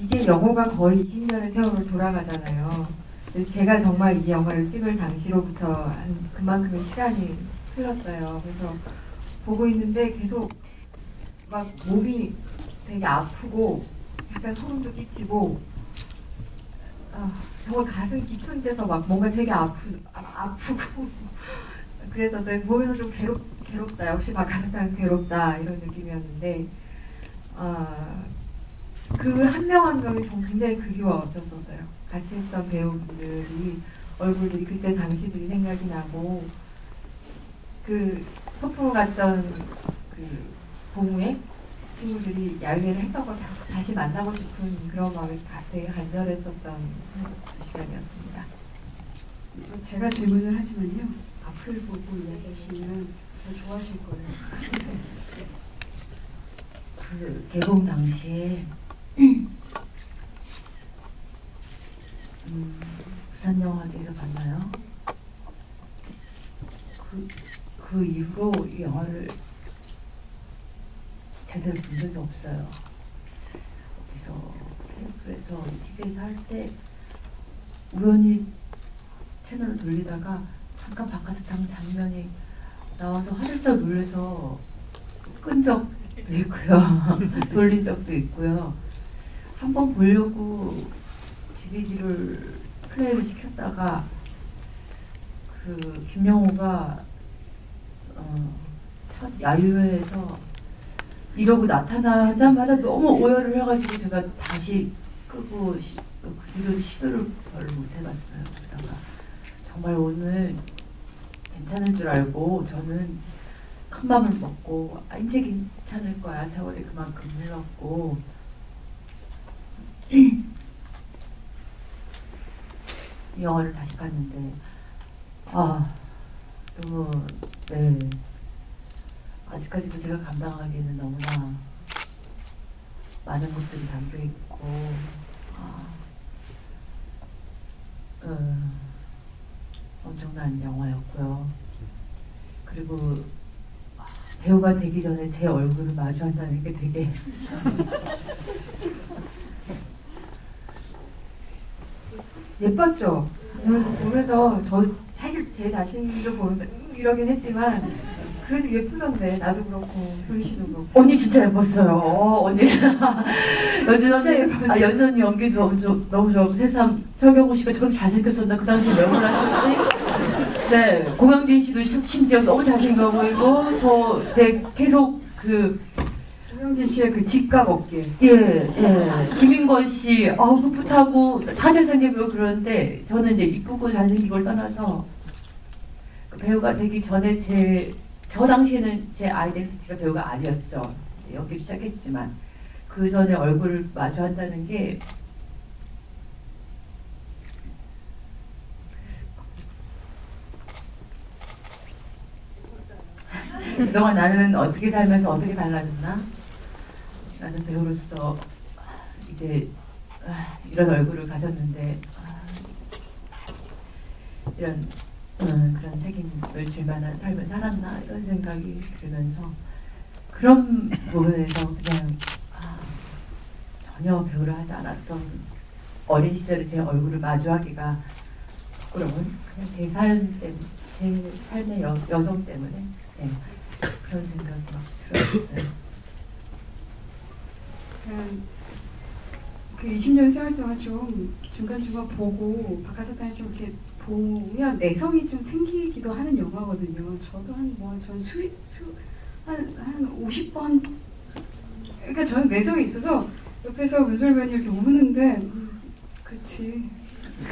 이게 영화가 거의 20년의 세월을 돌아가잖아요. 제가 정말 이 영화를 찍을 당시로부터 한 그만큼의 시간이 흘렀어요. 그래서 보고 있는데 계속 막 몸이 되게 아프고 약간 소름도 끼치고 정말 가슴 깊은 데서 막 뭔가 되게 아프고 그래서 보면서 좀 괴롭다. 역시 박하사탕은 괴롭다 이런 느낌이었는데 그 한 명 한 명이 전 굉장히 그리워졌었어요. 같이 했던 배우분들이 얼굴들이 그때 당시들이 생각이 나고 그 소풍을 갔던 그 동호회 친구들이 야유회를 했던 걸 다시 만나고 싶은 그런 마음이 되게 간절했었던 그 시간이었습니다. 제가 질문을 하지만요. 앞을 보고 이야기하시면 더 좋아하실 거예요. 그 개봉 당시에 부산영화제에서 봤나요? 그 이후로 이 영화를 제대로 본 적이 없어요. 어디서 케이블에서 TV에서 할 때 우연히 채널을 돌리다가 잠깐 박하사탕 장면이 나와서 화들짝 놀라서 끈 적도 있고요. 돌린 적도 있고요. 한번 보려고 DVD를 플레이를 시켰다가 그 김영호가 첫 야유회에서 이러고 나타나자마자 너무 오열을 해가지고 제가 다시 끄고 그 뒤로 시도를 별로 못 해봤어요. 그러다가 정말 오늘 괜찮을 줄 알고 저는 큰 맘을 먹고 이제 괜찮을 거야. 세월이 그만큼 흘렀고 이 영화를 다시 봤는데 너무 아직까지도 제가 감당하기에는 너무나 많은 것들이 담겨 있고 엄청난 영화였고요. 그리고 배우가 되기 전에 제 얼굴을 마주한다는 게 되게 예뻤죠? 보면서 저 사실 제 자신도 보면서 이러긴 했지만 그래도 예쁘던데. 나도 그렇고 소리 씨도 그렇고. 언니 진짜 예뻤어요. 언니 여진 언니 연기 너무 좋고 새삼 설경구 씨가 저렇게 잘생겼었나 그 당시에 왜 몰랐었지? 네, 공영진 씨도 심지어 너무 잘생겨 보이고 저 계속 그 공영진 씨의 그 직각 어깨. 예. 김인권 씨 풋풋하고 다 잘생겨 보이고 그러는데 저는 이제 이쁘고 잘생긴 걸 떠나서 그 배우가 되기 전에 저 당시에는 제 아이덴티티가 배우가 아니었죠. 연기를 시작했지만 그 전에 얼굴을 마주한다는 게 그동안 나는 어떻게 살면서 어떻게 달라졌나? 나는 배우로서 이제 이런 얼굴을 가졌는데 이런 그런 책임을 질 만한 삶을 살았나 이런 생각이 들면서 그런 부분에서 그냥 전혀 배우를 하지 않았던 어린 시절에 제 얼굴을 마주하기가 부끄러운 그냥 제 삶의 여성 때문에 그런 생각이 막 들었어요. 그 20년 세월 동안 좀 중간중간 보고 박하사탕이 좀 이렇게 보면 내성이 좀 생기기도 하는 영화거든요. 저도 한 50번 그러니까 저는 내성이 있어서 옆에서 문솔면이 이렇게 우는데 그렇지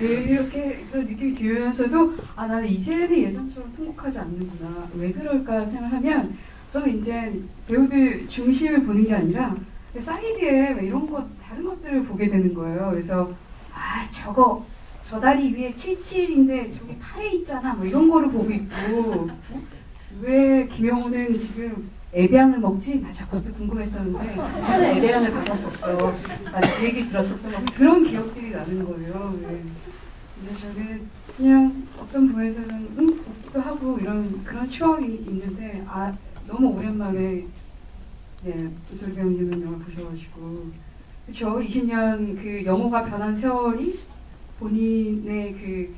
이렇게 그런 느낌이 들면서도 나는 이제는 예전처럼 통곡하지 않는구나. 왜 그럴까 생각하면 저는 이제 배우들 중심을 보는 게 아니라 사이드에 이런 것 다른 것들을 보게 되는 거예요. 그래서 저 다리 위에 77인데 저기 8에 있잖아 뭐 이런 거를 보고 있고 왜 김영호는 지금 애배향을 먹지? 나 자꾸 궁금했었는데 제가 애배향을 받았었어. 나 그 얘기 들었었던 거 그런 기억들이 나는 거예요. 근데 저는 그냥 어떤 부분에서는 웃기도 하고 이런 그런 추억이 있는데 너무 오랜만에 문솔 배우님은 영화 보셔가지고 그렇죠. 20년 그 영호가 변한 세월이 본인의 그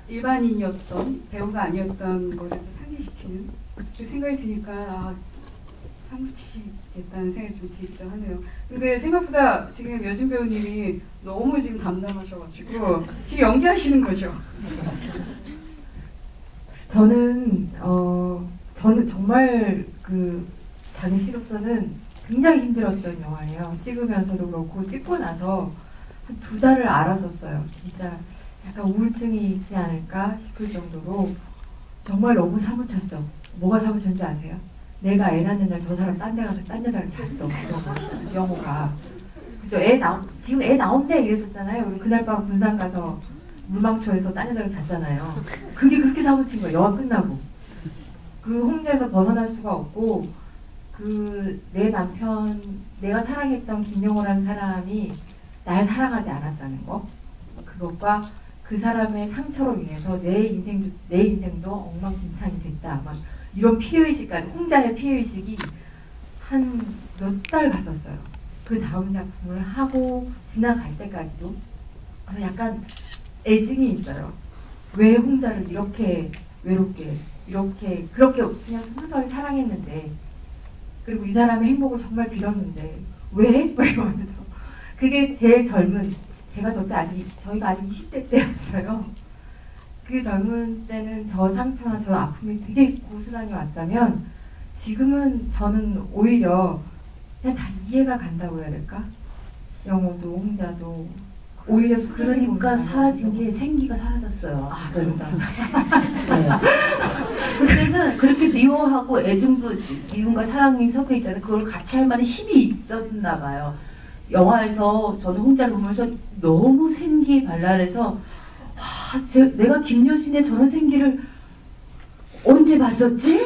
일반인이었던 배우가 아니었던 거를 또 상기시키는 그 생각이 드니까 사무치겠다는 생각이 좀 들기도 하네요. 근데 생각보다 지금 여진 배우님이 너무 지금 담담하셔가지고 지금 연기하시는 거죠? 저는 정말 그 당시로서는 굉장히 힘들었던 영화예요. 찍으면서도 그렇고 찍고 나서 한 2달을 알았었어요. 진짜 약간 우울증이 있지 않을까 싶을 정도로 정말 너무 사무쳤어. 뭐가 사무쳤는지 아세요? 내가 애 낳는 날 저 사람 딴 데 가서 딴 여자를 잤어. 영호가. 그죠? 지금 애 나온대 이랬었잖아요. 우리 그날 밤 군산 가서 물망초에서 딴 여자를 잤잖아요. 그게 그렇게 사무친 거예요. 영화 끝나고. 그 홍제에서 벗어날 수가 없고 내 남편, 내가 사랑했던 김영호라는 사람이 날 사랑하지 않았다는 거. 그것과 그 사람의 상처로 인해서 내 인생도 엉망진창이 됐다. 막 이런 피해의식까지, 홍자의 피해의식이 한 몇 달 갔었어요. 그 다음 작품을 하고 지나갈 때까지도. 그래서 약간 애증이 있어요. 왜 홍자를 이렇게 외롭게, 그렇게 그냥 순수하게 사랑했는데, 그리고 이 사람의 행복을 정말 빌었는데, 왜? 이러면서. 그게 저희가 아직 20대 때였어요. 그 젊은 때는 저 상처나 저 아픔이 되게 고스란히 왔다면 지금은 저는 오히려 그냥 다 이해가 간다고 해야 될까? 영호도 홍자도 오히려 그러니까 사라진 게 생기가 사라졌어요. 그렇다. 네. 그때는 그렇게 미워하고 미움과 사랑이 섞여 있잖아요. 그걸 같이 할 만한 힘이 있었나 봐요. 영화에서 저는 홍자를 보면서 너무 생기에 발랄해서 내가 김여신의 저런 생기를 언제 봤었지?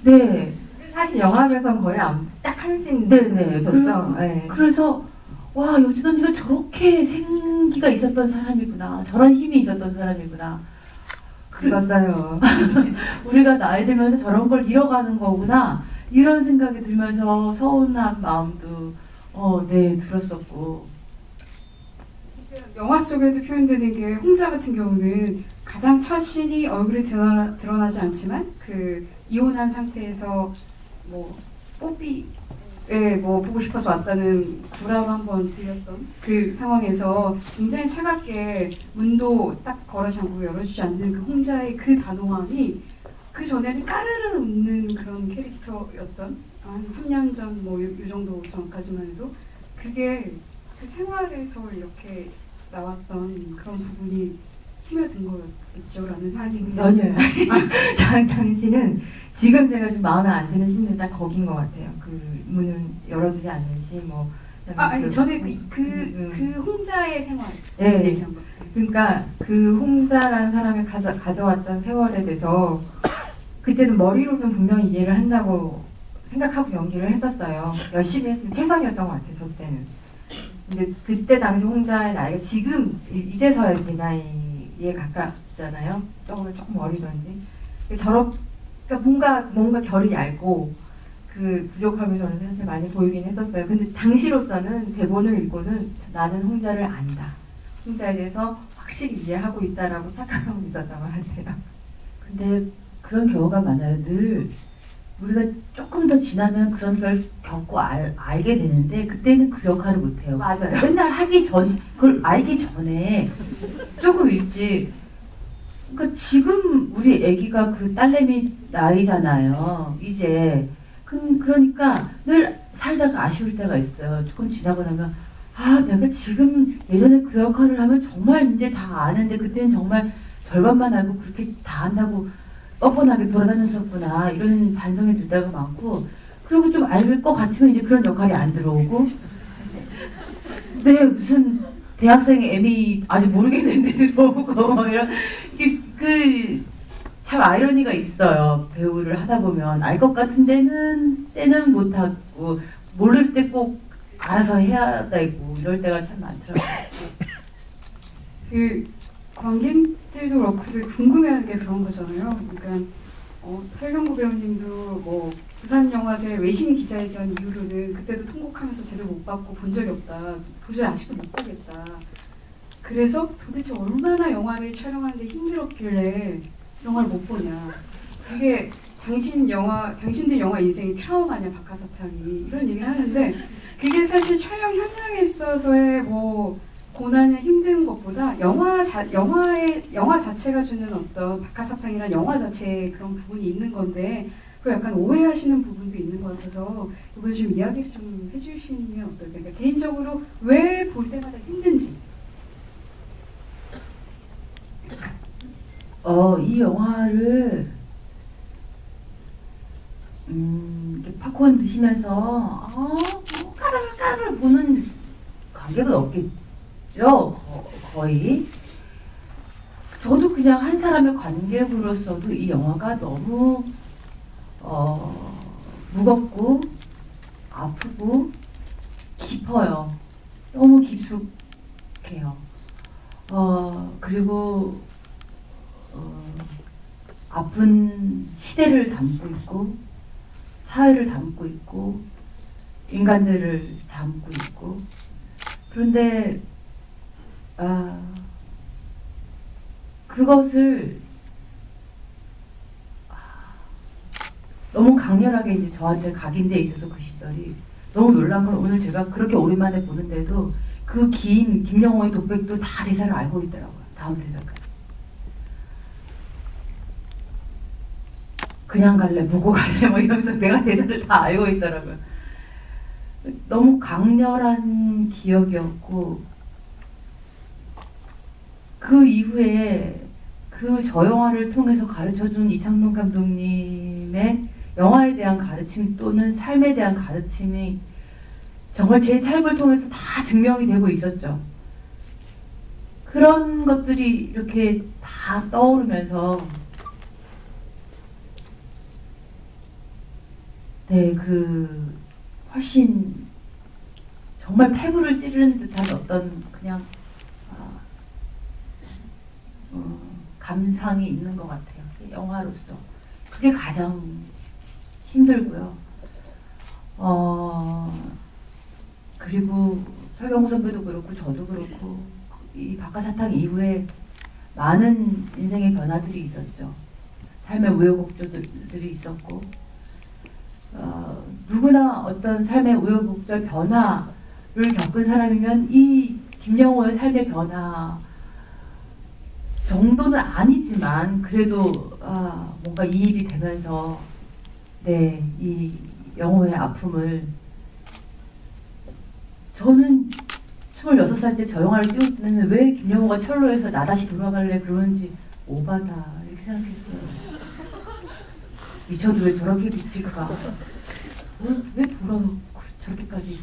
네. 사실 영화에서는 거의 딱 한 씬 있었죠. 네. 그래서 와, 여진 언니가 저렇게 생기가 있었던 사람이구나. 저런 힘이 있었던 사람이구나. 그랬어요. 우리가 나이 들면서 저런 걸 잃어가는 거구나. 이런 생각이 들면서 서운한 마음도 들었었고. 영화 속에도 표현되는 게 홍자 같은 경우는 가장 첫 씬이 얼굴이 드러나지 않지만 그 이혼한 상태에서 뭐 보고 싶어서 왔다는 구람 한번 들렸던 그 상황에서 굉장히 차갑게 문도 딱 걸어 잠그고 열어주지 않는 그 홍자의 그 단호함이 그 전에는 까르르 웃는 그런 캐릭터였던 한 3년 전 이 정도 전까지만 해도 그게 그 생활에서 이렇게 나왔던 그런 부분이 스며든 거였죠라는 생각이 전혀요. 당신은 지금 제가 좀 마음에 안 드는 씬은 딱 거긴 것 같아요. 그 문은 열어주지 않는 씬, 전에 그 홍자의 생활 얘기한 거. 그러니까 그 홍자라는 사람이 가져왔던 세월에 대해서 그때는 머리로는 분명히 이해를 한다고 생각하고 연기를 했었어요. 열심히 했으면 최선이었던 것 같아요. 저 때는. 근데 그때 당시 홍자의 나이가 지금 이제서야 내 나이에 가깝잖아요. 조금 어리던지. 그러니까 뭔가 결이 얇고 그 부족함이 저는 사실 많이 보이긴 했었어요. 근데 당시로서는 대본을 읽고는 나는 홍자를 안다. 홍자에 대해서 확실히 이해하고 있다라고 착각하고 있었던 것 같아요. 근데 그런 경우가 많아요. 늘 우리가 조금 더 지나면 그런 걸 겪고 알게 되는데 그때는 그 역할을 못해요. 맞아요. 맨날 그걸 알기 전에 조금 일찍. 그러니까 지금 우리 아기가 그 딸내미 나이잖아요. 이제 그러니까 늘 살다가 아쉬울 때가 있어요. 조금 지나고 나면 내가 지금 예전에 그 역할을 하면 정말 이제 다 아는데 그때는 정말 절반만 알고 그렇게 다 안다고 뻔뻔하게 돌아다녔었구나 이런 반성이 들 때가 많고 그리고 좀 알 것 같으면 이제 그런 역할이 안 들어오고 무슨 대학생의 애미 아직 모르겠는데 들어오고 이런 참 아이러니가 있어요. 배우를 하다 보면 알 것 같은 때는 못하고 모를 때 꼭 알아서 해야 되고 이럴 때가 참 많더라고요. 그 관객들도 그렇고 궁금해하는 게 그런 거잖아요. 그러니까 설경구 배우님도 뭐 부산 영화제 외신 기자회견 이후로는 그때도 통곡하면서 제대로 못 받고 본 적이 없다. 도저히 아직도 못 보겠다. 그래서 도대체 얼마나 영화를 촬영하는데 힘들었길래 영화를 못 보냐. 그게 당신들 영화 인생이 트라우마냐 박하사탕이 이런 얘기를 하는데 그게 사실 촬영 현장에 있어서의 뭐 고난이나 힘든 것보다 영화 자체가 주는 어떤 박하사탕이란 영화 자체에 그런 부분이 있는 건데 그 약간 오해하시는 부분도 있는 것 같아서 이번에 좀 이야기 좀 해주시면 어떨까요? 그러니까 개인적으로 왜 볼 때마다 힘든지. 이 영화를 이렇게 팝콘 드시면서 뭐 까르르 보는 관객은 없겠죠. 거의. 저도 그냥 한 사람의 관객으로서도 이 영화가 너무 무겁고 아프고 깊어요. 너무 깊숙해요. 그리고 아픈 시대를 담고 있고 사회를 담고 있고 인간들을 담고 있고 그런데 그것을 너무 강렬하게 이제 저한테 각인돼 있어서 그 시절이 너무 놀란 건 오늘 제가 그렇게 오랜만에 보는데도 그 긴 김영호의 독백도 다 대사를 알고 있더라고요. 다음 대사까지. 그냥 갈래, 보고 갈래, 뭐 이러면서 내가 대사를 다 알고 있더라고요. 너무 강렬한 기억이었고, 그 이후에 그 저 영화를 통해서 가르쳐준 이창동 감독님의 영화에 대한 가르침 또는 삶에 대한 가르침이 정말 제 삶을 통해서 다 증명이 되고 있었죠. 그런 것들이 이렇게 다 떠오르면서 네, 훨씬 정말 폐부를 찌르는 듯한 어떤 그냥 감상이 있는 것 같아요. 영화로서. 그게 가장 힘들고요. 그리고 설경구 선배도 그렇고 저도 그렇고 이 박하사탕 이후에 많은 인생의 변화들이 있었죠. 삶의 우여곡절들이 있었고 누구나 어떤 삶의 우여곡절 변화를 겪은 사람이면 이 김영호의 삶의 변화 정도는 아니지만 그래도 뭔가 이입이 되면서 네, 이 영호의 아픔을 저는 26살 때 저 영화를 찍을 때는 왜 김영호가 철로에서 나 다시 돌아갈래 그러는지 오바다 이렇게 생각했어요. 미쳐도 왜 저렇게 미칠까? 왜 저렇게까지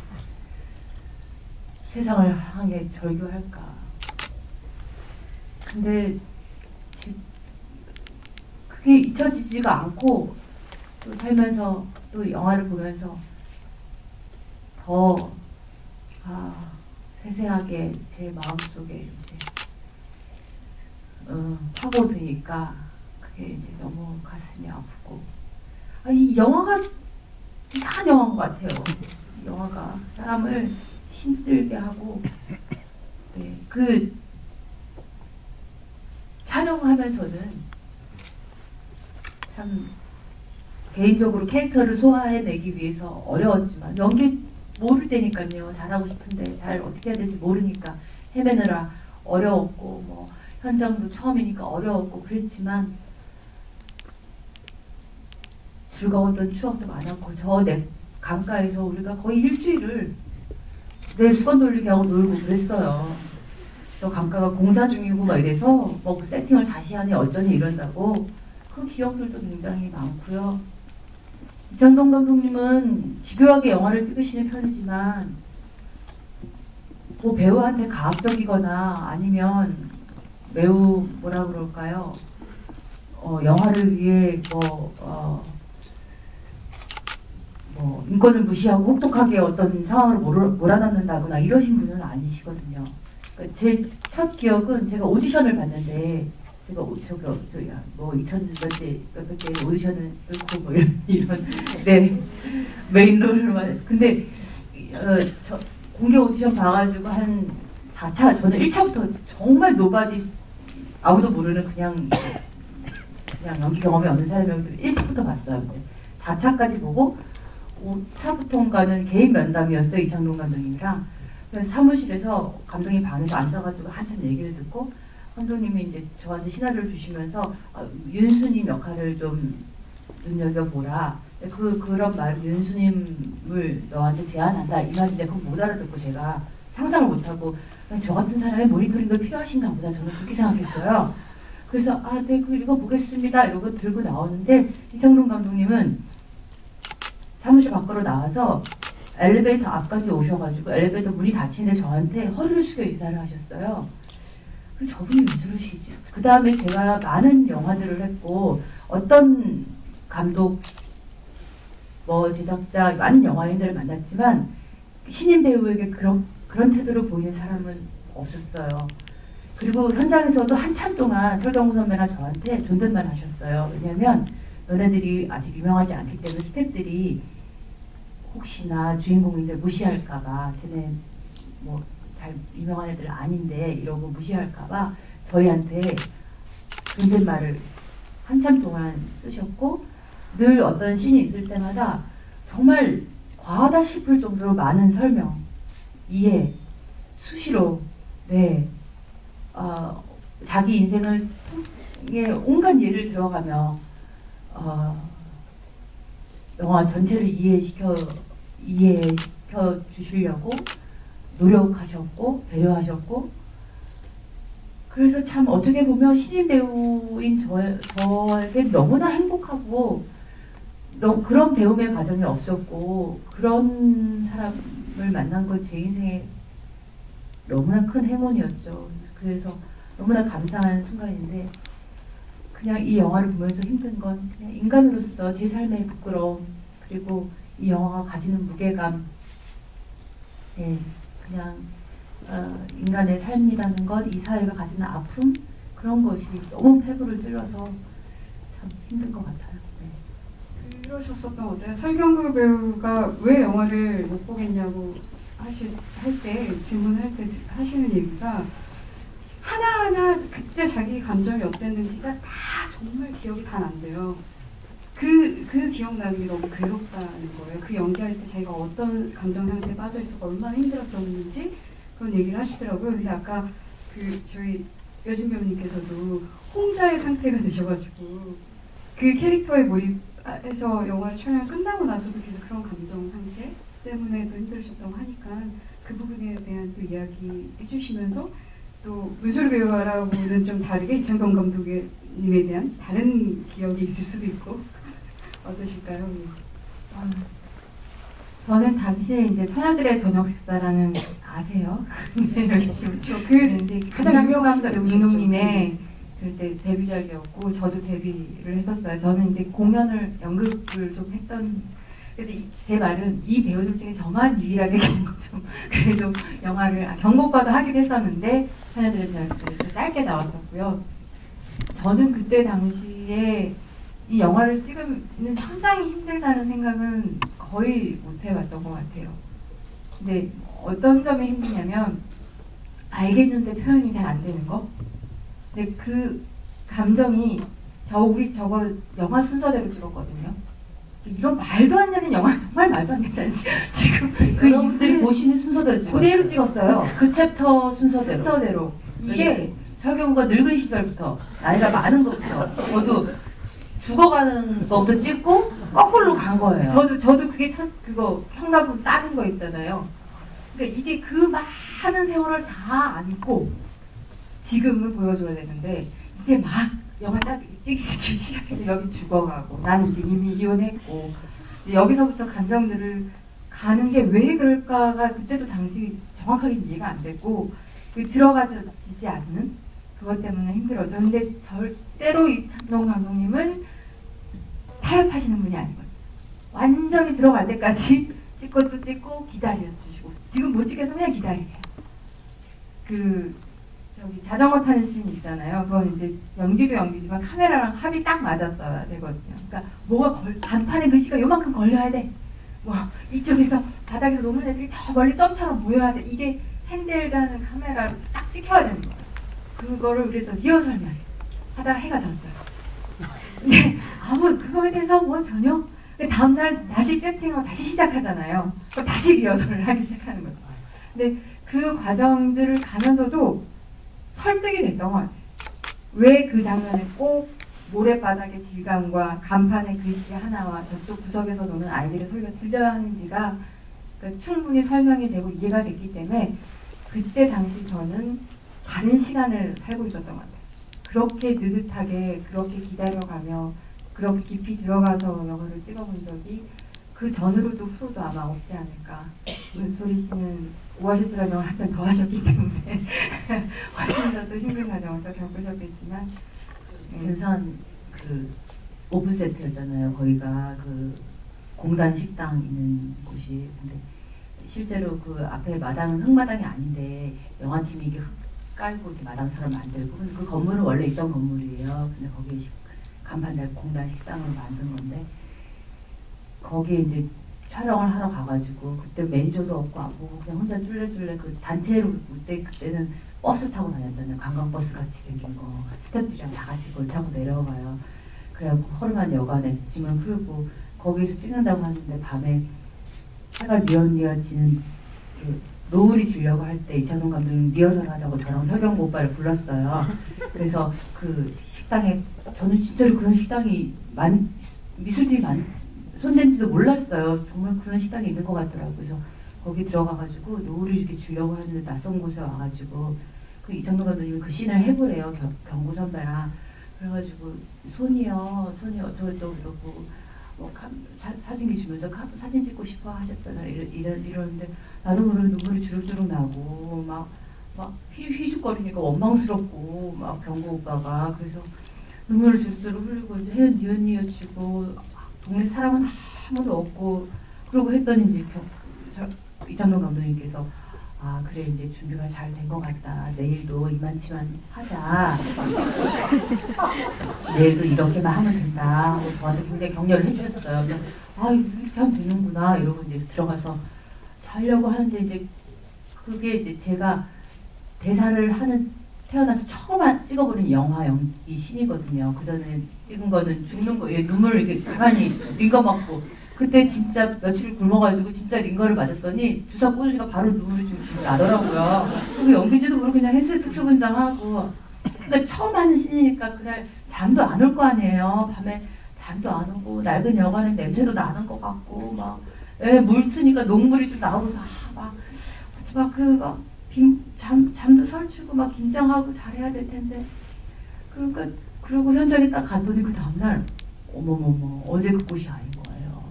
세상을 향해 절규할까? 근데 그게 잊혀지지가 않고 또 살면서 또 영화를 보면서 더 세세하게 제 마음속에 이제 파고드니까 그게 이제 너무 가슴이 아프고 이 영화가 이상한 영화인 것 같아요. 이 영화가 사람을 힘들게 하고 네, 그 촬영하면서는 참 개인적으로 캐릭터를 소화해내기 위해서 어려웠지만 연기 모를 때니까요. 잘하고 싶은데 잘 어떻게 해야 될지 모르니까 헤매느라 어려웠고 뭐 현장도 처음이니까 어려웠고 그랬지만 즐거웠던 추억도 많았고 저 강가에서 우리가 거의 일주일을 내 수건 돌리기 하고 놀고 그랬어요. 저 강가가 공사 중이고 막 이래서 뭐 세팅을 다시 하니 어쩌니 이런다고 그 기억들도 굉장히 많고요. 이창동 감독님은 집요하게 영화를 찍으시는 편이지만 뭐 배우한테 가학적이거나 아니면 매우 뭐라 그럴까요? 영화를 위해 뭐 인권을 무시하고 혹독하게 어떤 상황으로 몰아넣는다거나 이러신 분은 아니시거든요. 그러니까 제 첫 기억은 제가 오디션을 봤는데 제가 뭐 2000몇백 개 오디션을 뚫고 뭐 이런 네 메인 롤을 근데 저 공개 오디션 봐가지고 한 4차 저는 1차부터 정말 노바디 아무도 모르는 그냥 연기 경험이 없는 사람이었는데 1차부터 봤어요. 근데 4차까지 보고 5차부터인가는 개인 면담이었어요. 이창동 감독님이랑. 그래서 사무실에서 감독님 방에서 앉아가지고 한참 얘기를 듣고 감독님이 이제 저한테 시나리오를 주시면서 윤수님 역할을 좀 눈여겨보라. 그런 말, 윤수님을 너한테 제안한다 이 말인데 그건 못 알아듣고 제가 상상을 못하고 저 같은 사람의 모니터링도 필요하신가 보다 저는 그렇게 생각했어요. 그래서 네 그럼 읽어보겠습니다 이러고 들고 나오는데 이창동 감독님은 사무실 밖으로 나와서 엘리베이터 앞까지 오셔가지고 엘리베이터 문이 닫히는데 저한테 허리를 숙여 인사를 하셨어요. 그럼 저분이 왜 저러시지? 그 다음에 제가 많은 영화들을 했고 어떤 감독, 뭐 제작자, 많은 영화인들을 만났지만 신인 배우에게 그런 태도를 보이는 사람은 없었어요. 그리고 현장에서도 한참 동안 설경구 선배나 저한테 존댓말 하셨어요. 왜냐면 너네들이 아직 유명하지 않기 때문에 스태프들이 혹시나 주인공인들 무시할까봐 쟤네 뭐 잘 유명한 애들 아닌데 이러고 무시할까봐 저희한테 존댓말을 한참 동안 쓰셨고 늘 어떤 씬이 있을 때마다 정말 과하다 싶을 정도로 많은 설명, 이해, 수시로 자기 인생을 통해 온갖 예를 들어가며 영화 전체를 이해시켜 주시려고 노력하셨고 배려하셨고 그래서 참 어떻게 보면 신인 배우인 저에게 너무나 행복하고 그런 배움의 과정이 없었고 그런 사람을 만난 건 제 인생에 너무나 큰 행운이었죠. 그래서 너무나 감사한 순간인데 그냥 이 영화를 보면서 힘든 건 그냥 인간으로서 제 삶의 부끄러움 그리고 이 영화가 가지는 무게감 그냥 인간의 삶이라는 것, 이 사회가 가지는 아픔 그런 것이 너무 패부를 찔러서 참 힘든 것 같아요. 그러셨었던 것 같아요. 설경구 배우가 왜 영화를 못 보겠냐고 할 때 질문할 때 하시는 얘기가 하나하나 그때 자기 감정이 어땠는지가 다 정말 기억이 다 난대요. 그 기억나는 게 너무 괴롭다는 거예요. 그 연기할 때 자기가 어떤 감정 상태에 빠져 있었고 얼마나 힘들었었는지 그런 얘기를 하시더라고요. 근데 아까 저희 여진 배우님께서도 홍자의 상태가 되셔가지고 그 캐릭터에 몰입해서 영화를 촬영 끝나고 나서도 계속 그런 감정 상태 때문에 또 힘들으셨다고 하니까 그 부분에 대한 또 이야기 해주시면서 또 문소리 배우와라고는 좀 다르게 이창동 감독님에 대한 다른 기억이 있을 수도 있고 어떠실까요? 저는 당시에 이제 처녀들의 저녁 식사라는 아세요? 그렇죠. 가장 유명한 감독님의 그때 데뷔작이었고 저도 데뷔를 했었어요. 저는 이제 공연을 연극을 좀 했던 그래서 제 말은 이 배우들 중에 저만 유일하게 좀 그래도 영화를 경고과도 하긴 했었는데 처녀들의 저녁 식사에서 짧게 나왔었고요. 저는 그때 당시에 이 영화를 찍으면 상당히 힘들다는 생각은 거의 못 해봤던 것 같아요. 근데 어떤 점이 힘드냐면 알겠는데 표현이 잘 안 되는 거. 근데 그 감정이 우리 저거 영화 순서대로 찍었거든요. 이런 말도 안 되는 영화 정말 말도 안 되지 않지? 지금 여러분들이 보시는 순서대로 찍었어요. 그대로 찍었어요. 그 챕터 순서대로. 이게 설경구가 늙은 시절부터 나이가 많은 것부터 저도 죽어가는 것부터 찍고 거꾸로 간 거예요. 저도 그게 그거 현관문 따는 거 있잖아요. 그러니까 이게 그 많은 세월을 다 안고 지금을 보여줘야 되는데 이제 막 영화 찍기 시작해서 여기 죽어가고 나는 이제 이미 이혼했고 여기서부터 감정들을 가는 게 왜 그럴까가 그때도 당시 정확하게 이해가 안 됐고 들어가지지 않는 그것 때문에 힘들었죠. 근데 절대로 이창동 감독님은 타협하시는 분이 아니거든요. 완전히 들어갈 때까지 찍고 또 찍고 기다려주시고 지금 못 찍겠으면 그냥 기다리세요. 저기 자전거 타는 씬 있잖아요. 그건 이제 연기도 연기지만 카메라랑 합이 딱 맞았어야 되거든요. 그러니까 뭐가 간판에 글씨가 요만큼 걸려야 돼. 뭐 이쪽에서 바닥에서 노는 애들이 저 멀리 점처럼 보여야 돼. 이게 핸들자는 카메라로 딱 찍혀야 되는 거예요. 그거를 그래서 리허설만 하다가 해가 졌어요. 근데 아무 그거에 대해서 뭐 전혀. 근데 다음날 다시 세팅하고 다시 시작하잖아요. 그럼 다시 리허설을 하기 시작하는 거죠. 근데 그 과정들을 가면서도 설득이 됐던 것 같아요. 왜 그 장면에 꼭 모래바닥의 질감과 간판의 글씨 하나와 저쪽 구석에서 노는 아이들의 소리가 들려야 하는지가 그러니까 충분히 설명이 되고 이해가 됐기 때문에 그때 당시 저는 다른 시간을 살고 있었던 것 같아요. 그렇게 느긋하게 그렇게 기다려가며 그렇게 깊이 들어가서 영화를 찍어본 적이 그 전으로도 후로도 아마 없지 않을까. 은솔이 씨는 오아시스라는 영화 한 편 더 하셨기 때문에 훨씬 더 또 힘든 과정을 또 겪으셨겠지만 군산 그 오픈 세트였잖아요. 거기가 그 공단 식당 있는 곳이. 근데 실제로 그 앞에 마당은 흙마당이 아닌데 영화팀이 이게 흙 깔고 이렇게 마당처럼 만들고 그 건물은 원래 있던 건물이에요. 근데 거기에 간판 달고 공단 식당으로 만든 건데 거기에 이제 촬영을 하러 가가지고 그때 매니저도 없고 안 보고 그냥 혼자 쫄래쫄래 그 단체로 그때는 버스 타고 다녔잖아요. 관광버스 같이 생긴 거 스태프들이랑 다 같이 그걸 타고 내려가요. 그래갖고 허름한 여관에 짐을 풀고 거기서 찍는다고 하는데 밤에 해가 뉘엿뉘엿지는 그 노을이 지려고 할 때 이찬원 감독님 리허설 하자고 저랑 설경구 오빠를 불렀어요. 그래서 그 식당에 저는 진짜로 그런 식당이 미술팀이 손댄지도 몰랐어요. 정말 그런 식당이 있는 것 같더라고요. 그래서 거기 들어가가지고 노을이 이렇게 지려고 하는데 낯선 곳에 와가지고 그 이찬원 감독님이 그 씬을 해보래요. 경구 선배랑. 그래가지고 손이요 어쩌고저쩌고 이러고 뭐 사진기 주면서 사진 찍고 싶어 하셨잖아요. 이러는데 나도 모르게 눈물이 주룩주룩 나고 막 휘죽거리니까 원망스럽고 막 경구 오빠가 그래서 눈물을 주룩주룩 흘리고 이제 해는 뉘엿뉘엿지고 동네 사람은 아무도 없고 그러고 했더니 이제 이찬원 감독님께서 아 그래 이제 준비가 잘 된 것 같다. 내일도 이만치만 하자. 내일도 이렇게만 하면 된다. 하고 저한테 굉장히 격려를 해주셨어요. 그래서 아 이렇게 하면 되는구나 이러고 이제 들어가서 자려고 하는데 이제 그게 이제 제가 대사를 하는 태어나서 처음 찍어보는 영화 연기 신이거든요. 그 전에 찍은 거는 죽는 거예요. 눈물을 이렇게 가만히 링거 맞고 그때 진짜 며칠 굶어가지고 진짜 링거를 맞았더니 주사 꽂으니까 바로 눈물이 좀 나더라고요. 그 연기인지도 모르고 그냥 했어요. 특수분장하고. 그러니까 처음 하는 신이니까 그날 잠도 안 올 거 아니에요. 밤에 잠도 안 오고 낡은 여관에 냄새도 나는 것 같고 물 트니까 녹물이 좀 나오고서 잠도 설치고 막 긴장하고 잘해야 될 텐데 그리고 현장에 딱 갔더니 그 다음날 어머머머 어제 그 곳이 아닌 거예요.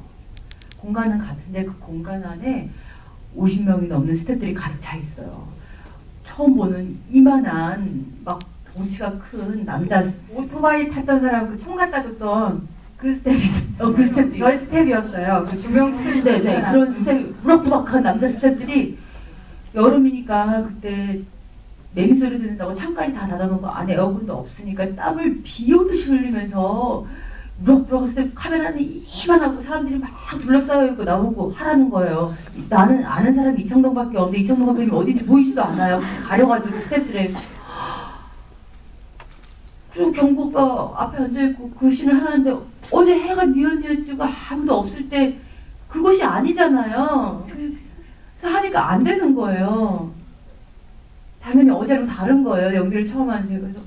공간은 같은데 그 공간 안에 50명이 넘는 스태프들이 가득 차 있어요. 처음 보는 이만한 막 덩치가 큰 남자 오토바이 탔던 사람 그 총 갖다 줬던 그 스텝이 그 스텝 저희 스텝이었어요. 그 두 명 스텝 네 그런 스텝 무럭무럭한 남자 스텝들이 여름이니까 그때 매미 소리 듣는다고 창까지 다 닫아놓고 안에 에어컨도 없으니까 땀을 비 오듯이 흘리면서 무럭무럭 스텝 카메라는 이만하고 사람들이 막 둘러싸여 있고 나보고 하라는 거예요. 나는 아는 사람이 이창동밖에 없는데 이창동 감독님이 어딘지 보이지도 않아요. 가려가지고 스텝들에 그리고 경구 오빠 앞에 앉아있고 그 씬을 하는데 어제 해가 뉘엿뉘엿지고 아무도 없을 때 그것이 아니잖아요. 그래서 하니까 안 되는 거예요. 당연히 어제랑 다른 거예요. 연기를 처음 하는 제가. 그래서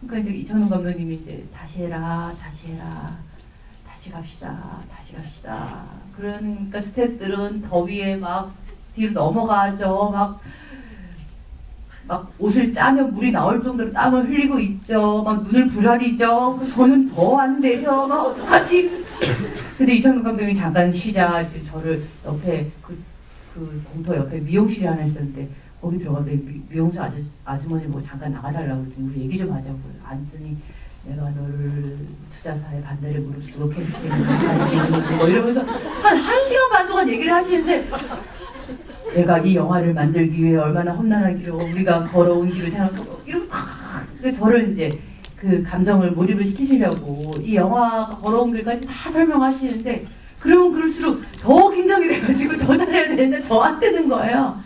그러니까 이제 이찬원 감독님이 이제 다시 해라, 다시 갑시다. 그러니까 스태프들은 더위에 막 뒤로 넘어가죠. 막 옷을 짜면 물이 나올 정도로 땀을 흘리고 있죠. 막 눈을 부라리죠. 저는 더 안 되죠. 막 어떡하지? 근데 이찬원 감독님이 잠깐 쉬자. 저를 옆에 그 공터 옆에 미용실이 하나 있었는데 거기 들어가더니 미용사 아주머니 보고 잠깐 나가달라고 그랬더니 우리 얘기 좀 하자고. 앉더니 내가 너를 투자사의 반대를 무릅쓰고 캐스팅을 뭐 이러면서 한 1시간 반 동안 얘기를 하시는데 내가 이 영화를 만들기 위해 얼마나 험난하기로 우리가 걸어온 길을 생각하고 이런 막 저를 이제 그 감정을 몰입을 시키시려고 이 영화가 걸어온 길까지 다 설명하시는데 그러면 그럴수록 더 긴장이 돼가지고 더 잘해야 되는데 더 안 되는 거예요.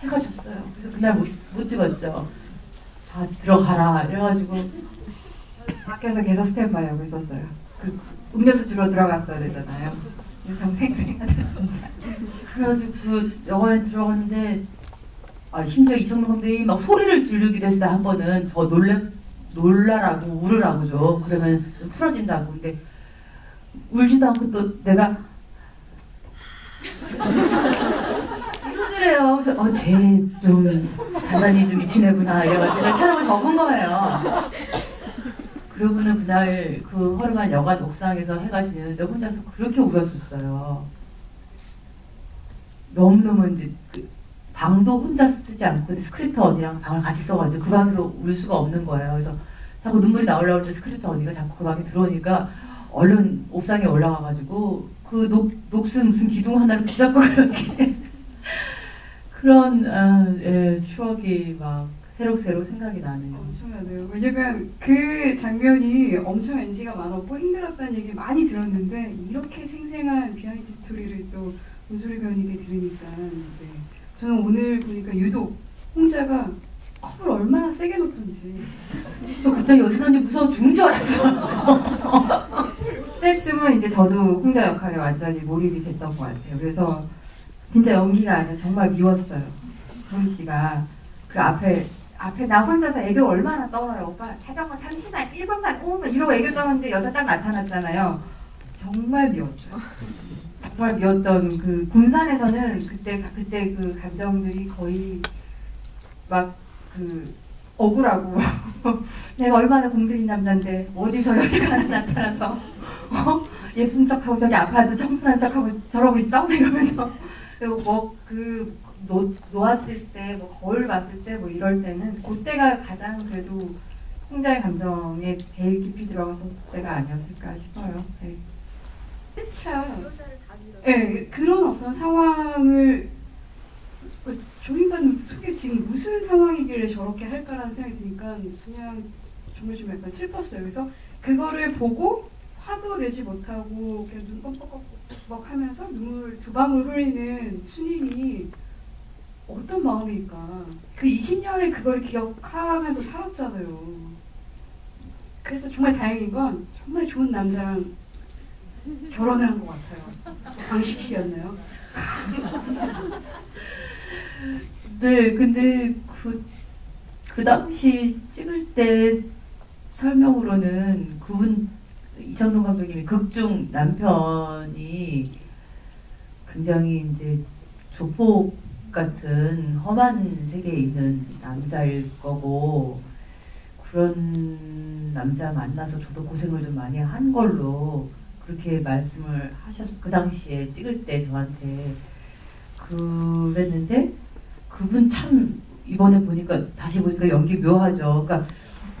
해가 졌어요. 그래서 그날 못 찍었죠. 다 들어가라 이래가지고 밖에서 계속 스탠바이 하고 있었어요. 그 음료수 주러 들어갔어야 되잖아요. 좀 생생하다 진짜. 그래가지고 그 영화에 들어갔는데 심지어 이창동 감독이 막 소리를 지르기도 했어요. 한 번은 저 놀라라고 울으라고죠. 그러면 풀어진다고. 근데 울지도 않고 또 내가 이러더래요. 그래서 쟤 좀 단단히 좀 미친 애구나 이래가지고 촬영을 접은 거예요. 그러고는 그날 그 허름한 여관 옥상에서 해가 지는데 혼자서 그렇게 울었었어요. 너무너무 이제 그 방도 혼자 쓰지 않고 스크립터 언니랑 방을 같이 써가지고 그 방에서 울 수가 없는 거예요. 그래서 자꾸 눈물이 나오려고 할 때 스크립터 언니가 자꾸 그 방에 들어오니까 얼른 옥상에 올라가가지고 그 녹슨 무슨 기둥 하나를 붙잡고 그렇게 그런 추억이 막 새록새록 생각이 나네요. 엄청나네요. 왜냐면 그 장면이 엄청 NG가 많았고 힘들었다는 얘기 많이 들었는데 이렇게 생생한 비하인드 스토리를 또 문소리 배우님께 들으니까 저는 오늘 보니까 유독 홍자가 컵을 얼마나 세게 놓던지 저 그때 여진 언니 무서워 죽는 줄 알았어요. 그때쯤은 이제 저도 홍자 역할에 완전히 몰입이 됐던 것 같아요. 그래서 진짜 연기가 아니라 정말 미웠어요. 도희 씨가 그 앞에 나 혼자서 애교 얼마나 떨어요. 오빠 자전거 잠시만 1분만 5분 이러고 애교 떠는데 여자 딱 나타났잖아요. 정말 미웠어요. 정말 미웠던 그 군산에서는 그때 그 감정들이 거의 막 그 억울하고 내가 얼마나 공들인 남잔데 어디서 여자가 하나 나타나서 예쁜 척하고 저기 아파트 청순한 척하고 저러고 있어? 이러면서 뭐 그 놓았을 때 뭐 거울 봤을 때 뭐 이럴 때는 그때가 가장 그래도 홍자의 감정에 제일 깊이 들어갔었을 때가 아니었을까 싶어요. 네. 끝이야. 네, 그런 어떤 상황을 조인관 속에 지금 무슨 상황이길래 저렇게 할까라는 생각이 드니까 그냥 정말 좀 약간 슬펐어요. 그래서 그거를 보고 화도 내지 못하고 그냥 눈 껌뻑껌뻑 하면서 눈물 두 방울 흘리는 수님이 어떤 마음일까. 그 20년을 그걸 기억하면서 살았잖아요. 그래서 정말 다행인 건 정말 좋은 남자랑 결혼을 한 것 같아요. 광식 씨였나요? 네, 근데 그 당시 찍을 때 설명으로는 그분 이창동 감독님이 극중 남편이 굉장히 이제 조폭 같은 험한 세계에 있는 남자일 거고 그런 남자 만나서 저도 고생을 좀 많이 한 걸로 그렇게 말씀을 그 당시에 찍을 때 저한테 그랬는데 그분 참 이번에 보니까 다시 보니까 연기 묘하죠. 그러니까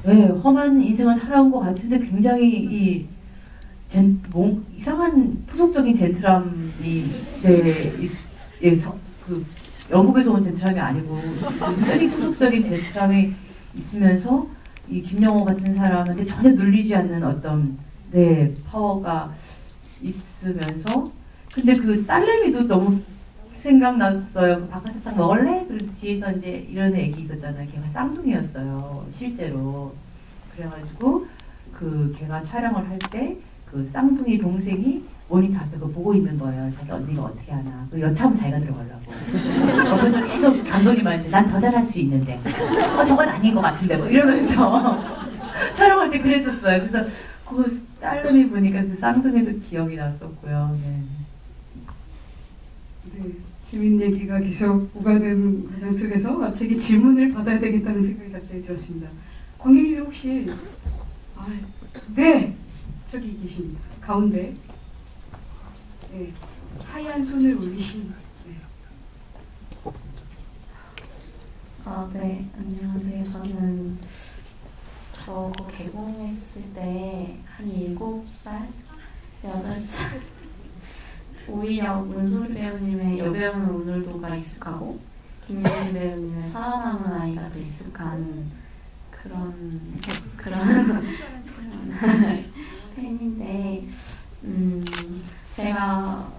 네, 험한 인생을 살아온 것 같은데 굉장히 이상한 포석적인 젠틀함이 그 영국에서 온 젠틀함이 아니고 굉장히 포석적인 젠틀함이 있으면서 이 김영호 같은 사람한테 전혀 눌리지 않는 어떤 파워가 있으면서 근데 그 딸내미도 너무 생각났어요. 바깥사탕 먹을래? 그리고 뒤에서 이제 이런 애기 있었잖아요. 걔가 쌍둥이였어요. 실제로. 그래가지고 걔가 촬영을 할 때 그 쌍둥이 동생이 모니터 앞에 그거 보고 있는 거예요. 자기 언니가 어떻게 하나. 그 여차하면 자기가 들어가려고. 그래서 계속 감독님한테 난 더 잘할 수 있는데. 저건 아닌 것 같은데. 뭐 이러면서 촬영할 때 그랬었어요. 그래서 그 딸내미 보니까 그 쌍둥이도 기억이 났었고요. 네. 네, 재밌는 얘기가 계속 오가는 과정 속에서 갑자기 질문을 받아야 되겠다는 생각이 갑자기 들었습니다. 관객님 혹시 네! 저기 계십니다. 가운데 네, 하얀 손을 올리신 네. 네, 안녕하세요. 저는 저거 개봉했을 때 한 7살? 8살? 오히려 문소리 배우님의 여배우는 오늘도가 익숙하고 김예슬 배우님의 살아남은 아이가 더 익숙한 그런 팬인데 제가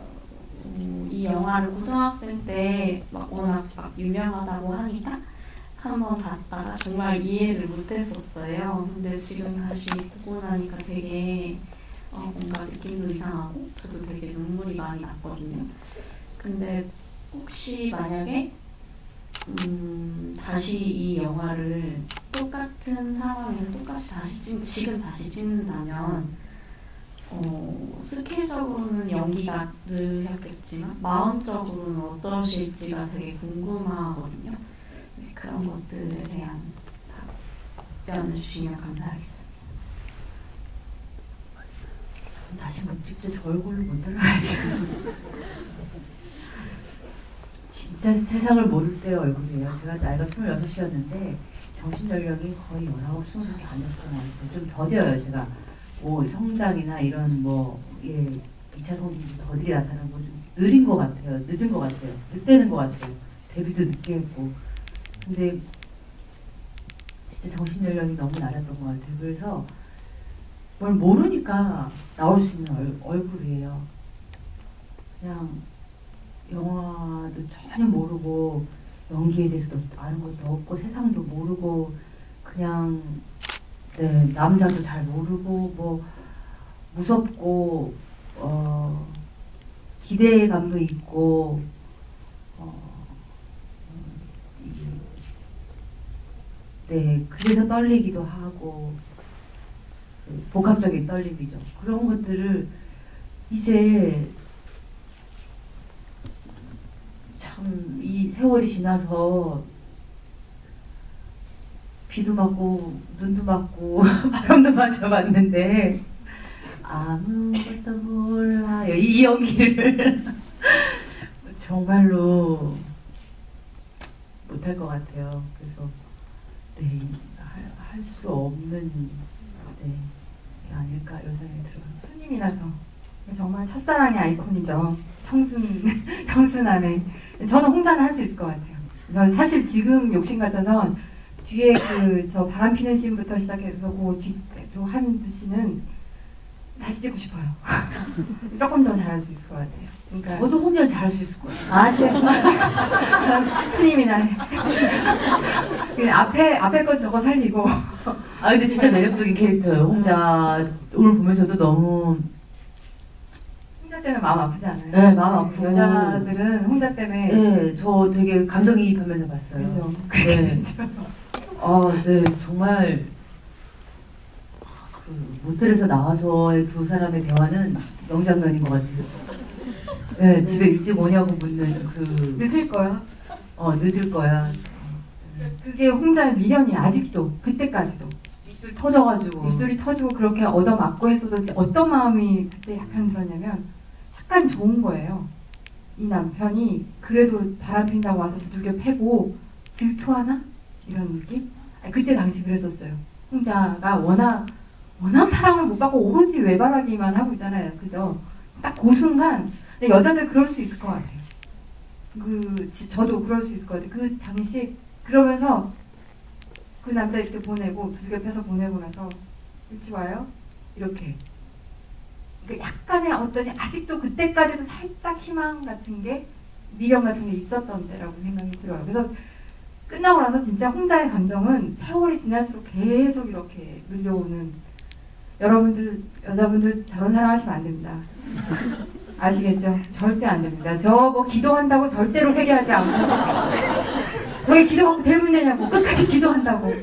이 영화를 고등학생 때 막 워낙 막 유명하다고 하니까 한번 봤다가 정말 이해를 못했었어요. 근데 지금 다시 보고 나니까 되게 뭔가 느낌도 이상하고 저도 되게 눈물이 많이 났거든요. 근데 혹시 만약에 다시 이 영화를 똑같은 상황에서 똑같이 지금 다시 찍는다면 스킬적으로는 연기가 늘었겠지만 마음적으로는 어떠실지가 되게 궁금하거든요. 네, 그런 것들에 대한 답변을 주시면 감사하겠습니다. 다시 못 찍죠. 저 얼굴로 못 들어가지고. 진짜 세상을 모를 때의 얼굴이에요. 제가 나이가 26이었는데 정신연령이 거의 19, 20밖에 안 됐을 것 같아요. 좀 더뎌요. 제가 뭐 성장이나 이런 뭐 2차 성징이 더디게 나타나는 거 좀 느린 것 같아요. 늦은 것 같아요. 늦대는 것 같아요. 데뷔도 늦게 했고. 근데 진짜 정신연령이 너무 낮았던 것 같아요. 그래서 뭘 모르니까 나올 수 있는 얼굴이에요. 그냥 영화도 전혀 모르고 연기에 대해서도 아는 것도 없고 세상도 모르고 그냥 남자도 잘 모르고 뭐 무섭고 기대감도 있고 그래서 떨리기도 하고 복합적인 떨림이죠. 그런 것들을 이제 참 이 세월이 지나서 비도 맞고 눈도 맞고 바람도 맞아봤는데 아무것도 몰라요. 이 연기를 정말로 못할 것 같아요. 그래서 할 수 없는 게 아닐까 이런 생각이 들어요. 스님이라서 정말 첫사랑의 아이콘이죠. 청순함에. 저는 홍자는 할 수 있을 것 같아요. 전 사실 지금 욕심 같아서 뒤에 저 바람 피는 씬부터 시작해서 그 한두 씬은 다시 찍고 싶어요. 조금 더 잘할 수 있을 것 같아요. 그러니까 저도 혼자 잘할 수 있을 것 같아요. 네. 스님이나 앞에 건 저거 살리고. 근데 진짜 매력적인 캐릭터예요. 홍자 오늘 보면서도 너무 홍자 때문에 마음 아프지 않아요? 네, 마음 아프고 여자들은 홍자 때문에 네, 저 되게 감정이입하면서 봤어요. 그죠. 네. 네, 정말 모텔에서 나와서의 두 사람의 대화는 명장면인 것 같아요. 네, 집에 일찍 오냐고 묻는 늦을 거야. 늦을 거야. 그게 홍자의 미련이 아직도 그때까지도 입술 터져가지고 입술이 터지고 그렇게 얻어맞고 했어도 어떤 마음이 그때 약간 들었냐면 약간 좋은 거예요. 이 남편이 그래도 바람 핀다고 와서 두들겨 패고 질투하나? 이런 느낌? 그때 당시 그랬었어요. 홍자가 워낙 사랑을 못 받고 오로지 외바라기만 하고 있잖아요. 그죠? 딱 그 순간 근데 여자들 그럴 수 있을 것 같아요. 저도 그럴 수 있을 것 같아요. 그 당시 그러면서 그 남자 이렇게 보내고 두들겨 패서 보내고 나서 일찍 와요? 이렇게 그러니까 약간의 어떤 아직도 그때까지도 살짝 희망 같은 게 미련 같은 게 있었던 때라고 생각이 들어요. 그래서 끝나고 나서 진짜 홍자의 감정은 세월이 지날수록 계속 이렇게 밀려오는 여러분들 여자분들 저런 사랑 하시면 안 됩니다. 아시겠죠? 절대 안 됩니다. 저 뭐 기도한다고 절대로 회개하지 않고 저게 기도받고 될 문제냐고 끝까지 기도한다고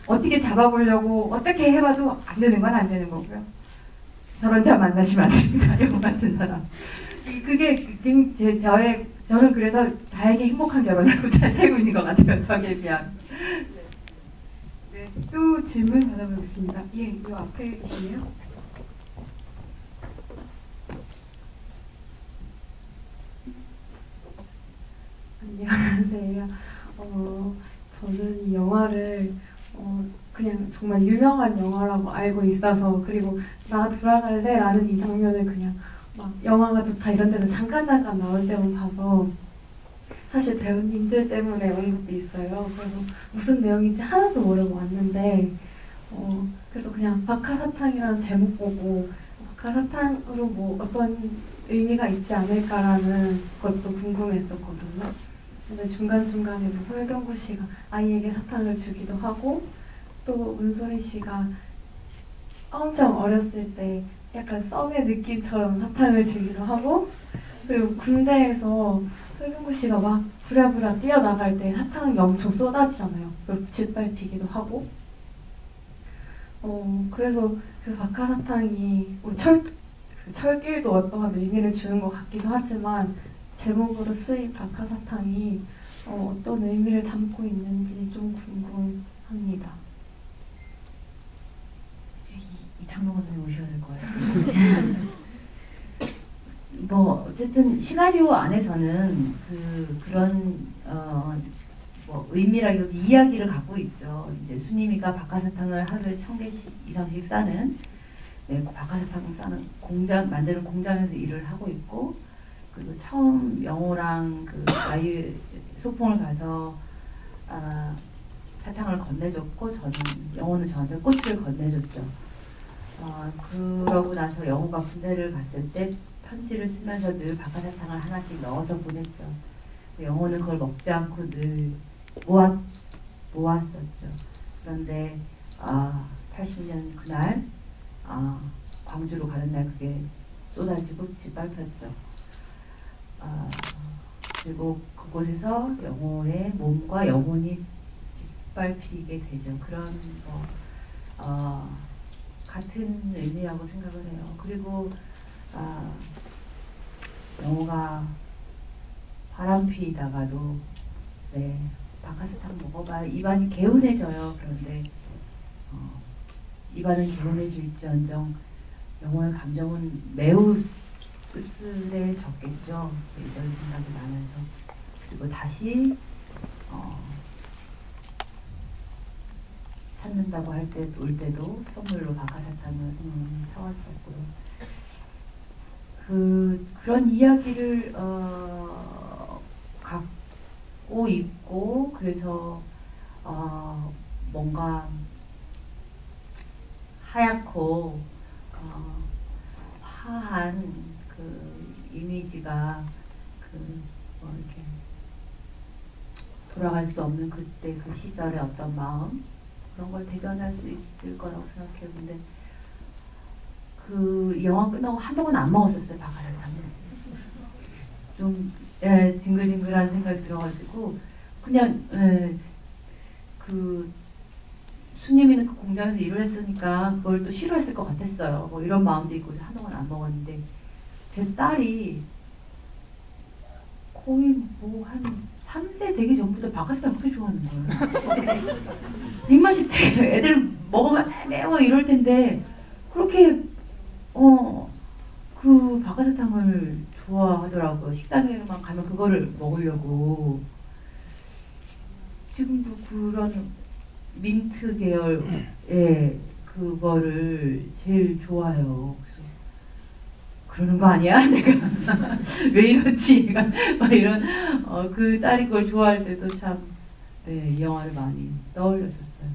어떻게 잡아보려고 어떻게 해봐도 안 되는 건 안 되는 거고요. 저런 자 만나시면 안 됩니다. 영 같은 사람. 그게 저는 그래서 다행히 행복한 결혼하고 잘 살고 있는 것 같아요. 저기에 비하면. 네, 또 질문 받아보겠습니다. 예, 이 앞에 계시네요. 안녕하세요. 저는 이 영화를 그냥 정말 유명한 영화라고 알고 있어서 그리고 나 돌아갈래 라는 이 장면을 그냥 막 영화가 좋다 이런 데서 잠깐 나올 때만 봐서 사실 배우님들 때문에 온 것도 있어요. 그래서 무슨 내용인지 하나도 모르고 왔는데 그래서 그냥 박하사탕이라는 제목 보고 박하사탕으로 뭐 어떤 의미가 있지 않을까라는 것도 궁금했었거든요. 근데 중간중간에 뭐 설경구 씨가 아이에게 사탕을 주기도 하고 또 문소리 씨가 엄청 어렸을 때 약간 썸의 느낌처럼 사탕을 주기도 하고 그리고 군대에서 설경구 씨가 막 부랴부랴 뛰어나갈 때 사탕이 엄청 쏟아지잖아요. 그리고 짓밟히기도 하고 그래서 그 박하사탕이 뭐 철길도 어떠한 의미를 주는 것 같기도 하지만 제목으로 쓰인 박하사탕이 어떤 의미를 담고 있는지 좀 궁금합니다. 이창동 선생님 오셔야 될 것 같아요. 뭐 어쨌든 시나리오 안에서는 그런 뭐 의미라기보다 이야기를 갖고 있죠. 이제 수님이가 박하사탕을 하루에 1000개씩 이상씩 싸는 박하사탕 싸는 만드는 공장에서 일을 하고 있고, 그리고 처음 영호랑 그 아이 소풍을 가서 사탕을 건네줬고, 영호는 저한테 꼬치를 건네줬죠. 그러고 나서 영호가 군대를 갔을 때 편지를 쓰면서 늘 박하사탕을 하나씩 넣어서 보냈죠. 영호는 그걸 먹지 않고 늘 모았었죠. 그런데 80년 그날 광주로 가는 날 그게 쏟아지고 짓밟혔죠. 그리고 그곳에서 영호의 몸과 영혼이 짓밟히게 되죠. 그런 같은 의미라고 생각을 해요. 그리고 영호가 바람피다가도 박하사탕 먹어봐 입안이 개운해져요. 그런데 입안은 개운해질지언정 영호의 감정은 매우 씁쓸해졌겠죠. 예전 생각이 나면서. 그리고 다시 찾는다고 올 때도 선물로 박하사탕을 사왔었고요. 그런 이야기를 갖고 있고, 그래서 뭔가 하얗고 화한 그 이미지가 이렇게 돌아갈 수 없는 그때 그 시절의 어떤 마음, 그런 걸 대변할 수 있을 거라고 생각해요. 근데 그 영화 끝나고 한동안 안 먹었었어요, 박하사탕을. 좀 징글징글한 생각이 들어가지고 그냥 그 수님이는 그 공장에서 일을 했으니까 그걸 또 싫어했을 것 같았어요. 뭐 이런 마음도 있고 한동안 안 먹었는데, 제 딸이 거의 뭐 한 3세 되기 전부터 박하사탕 그렇게 좋아하는 거예요. 입맛이 되게 애들 먹으면 매워 이럴 텐데 그렇게 그 박하사탕을 좋아하더라고요. 식당에만 가면 그거를 먹으려고. 지금도 그런 민트 계열의 그거를 제일 좋아해요. 그래서 그러는 거 아니야? 내가 왜 이러지? 막 이런 그 딸이 그걸 좋아할 때도 참 이 영화를 많이 떠올렸었어요.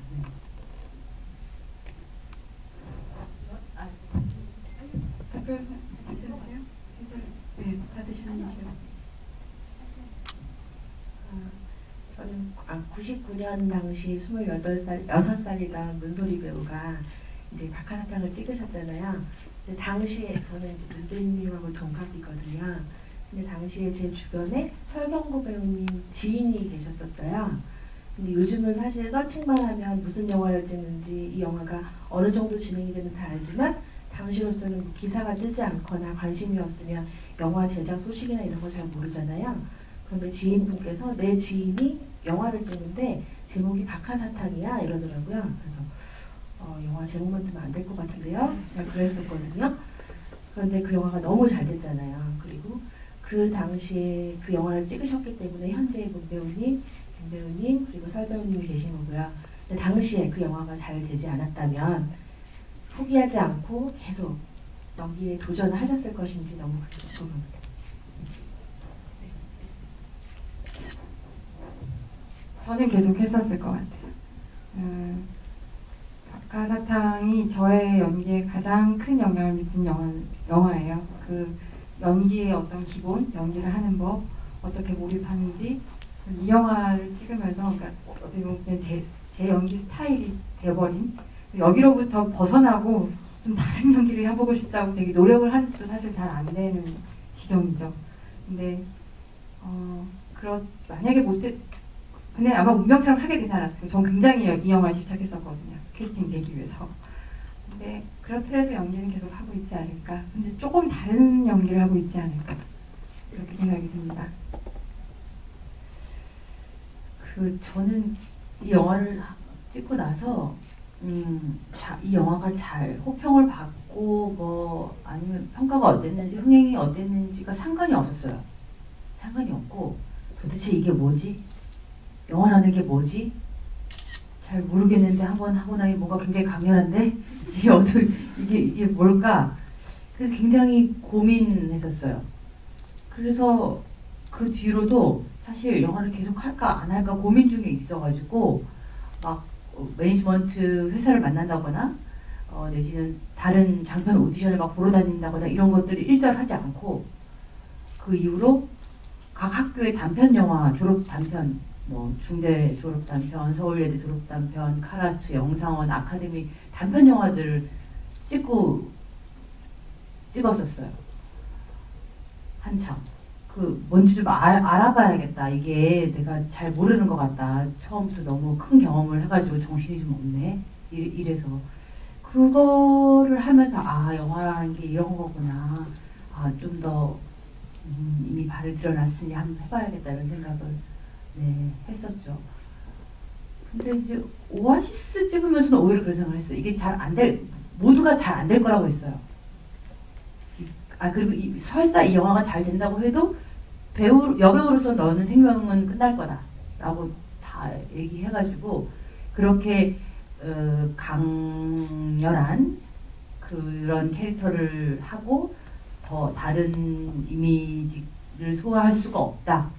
답변 하시겠어요? 네, 받으셨는지요? 저는 99년 당시 6살이던 문소리 배우가 이제 박하사탕을 찍으셨잖아요. 근데 당시에 저는 이제 문대님하고 동갑이거든요. 근데 당시에 제 주변에 설경구 배우님 지인이 계셨었어요. 근데 요즘은 사실 서칭만 하면 무슨 영화를 찍는지 이 영화가 어느 정도 진행이 되는 다 알지만 당시로서는 기사가 뜨지 않거나 관심이 없으면 영화 제작 소식이나 이런 거 잘 모르잖아요. 그런데 지인분께서 내 지인이 영화를 찍는데 제목이 박하사탕이야 이러더라고요. 그래서 영화 제목만 뜨면 안 될 것 같은데요. 제가 그랬었거든요. 그런데 그 영화가 너무 잘 됐잖아요. 그리고 그 당시에 그 영화를 찍으셨기 때문에 현재의 문 배우님, 김 배우님, 그리고 설 배우님이 계신 거고요. 근데 당시에 그 영화가 잘 되지 않았다면 포기하지 않고 계속 연기에 도전하셨을 것인지 너무 궁금합니다. 저는 계속 했었을 것 같아요. 박하사탕이 저의 연기에 가장 큰 영향을 미친 영화예요. 그 연기의 어떤 기본, 연기를 하는 법, 어떻게 몰입하는지 이 영화를 찍으면서 그러니까 어떻게 보면 그냥 제 연기 스타일이 돼버린 여기로부터 벗어나고 좀 다른 연기를 해보고 싶다고 되게 노력을 하는데도 사실 잘 안 되는 지경이죠. 근데 만약에 근데 아마 운명처럼 하게 되지 않았을까. 전 굉장히 이 영화에 집착했었거든요. 캐스팅 되기 위해서. 근데 그렇더라도 연기는 계속 하고 있지 않을까. 근데 조금 다른 연기를 하고 있지 않을까. 그렇게 생각이 듭니다. 저는 이 영화를 찍고 나서 이 영화가 잘 호평을 받고 뭐 아니면 평가가 어땠는지 흥행이 어땠는지가 상관이 없었어요. 상관이 없고 도대체 이게 뭐지? 영화라는 게 뭐지? 잘 모르겠는데 한번 하고 나니 뭔가 굉장히 강렬한데 이게 뭘까? 그래서 굉장히 고민했었어요. 그래서 그 뒤로도 사실 영화를 계속 할까 안 할까 고민 중에 있어가지고 막 매니지먼트 회사를 만난다거나 내지는 다른 장편 오디션을 막 보러 다닌다거나 이런 것들을 일절하지 않고 그 이후로 각 학교의 단편 영화, 졸업 단편, 뭐 중대 졸업 단편, 서울예대 졸업 단편, 카라츠, 영상원, 아카데미 단편 영화들을 찍었었어요. 한참. 뭔지 좀 알아봐야겠다. 이게 내가 잘 모르는 것 같다. 처음부터 너무 큰 경험을 해가지고 정신이 좀 없네. 이래서. 그거를 하면서 영화라는 게 이런 거구나. 좀 더 이미 발을 들여놨으니 한번 해봐야겠다 이런 생각을 했었죠. 근데 이제 오아시스 찍으면서는 오히려 그런 생각을 했어요. 이게 모두가 잘 안 될 거라고 했어요. 그리고 설사 이 영화가 잘 된다고 해도 여배우로서 너는 생명은 끝날 거다 라고 다 얘기해가지고 그렇게 강렬한 그런 캐릭터를 하고 더 다른 이미지를 소화할 수가 없다.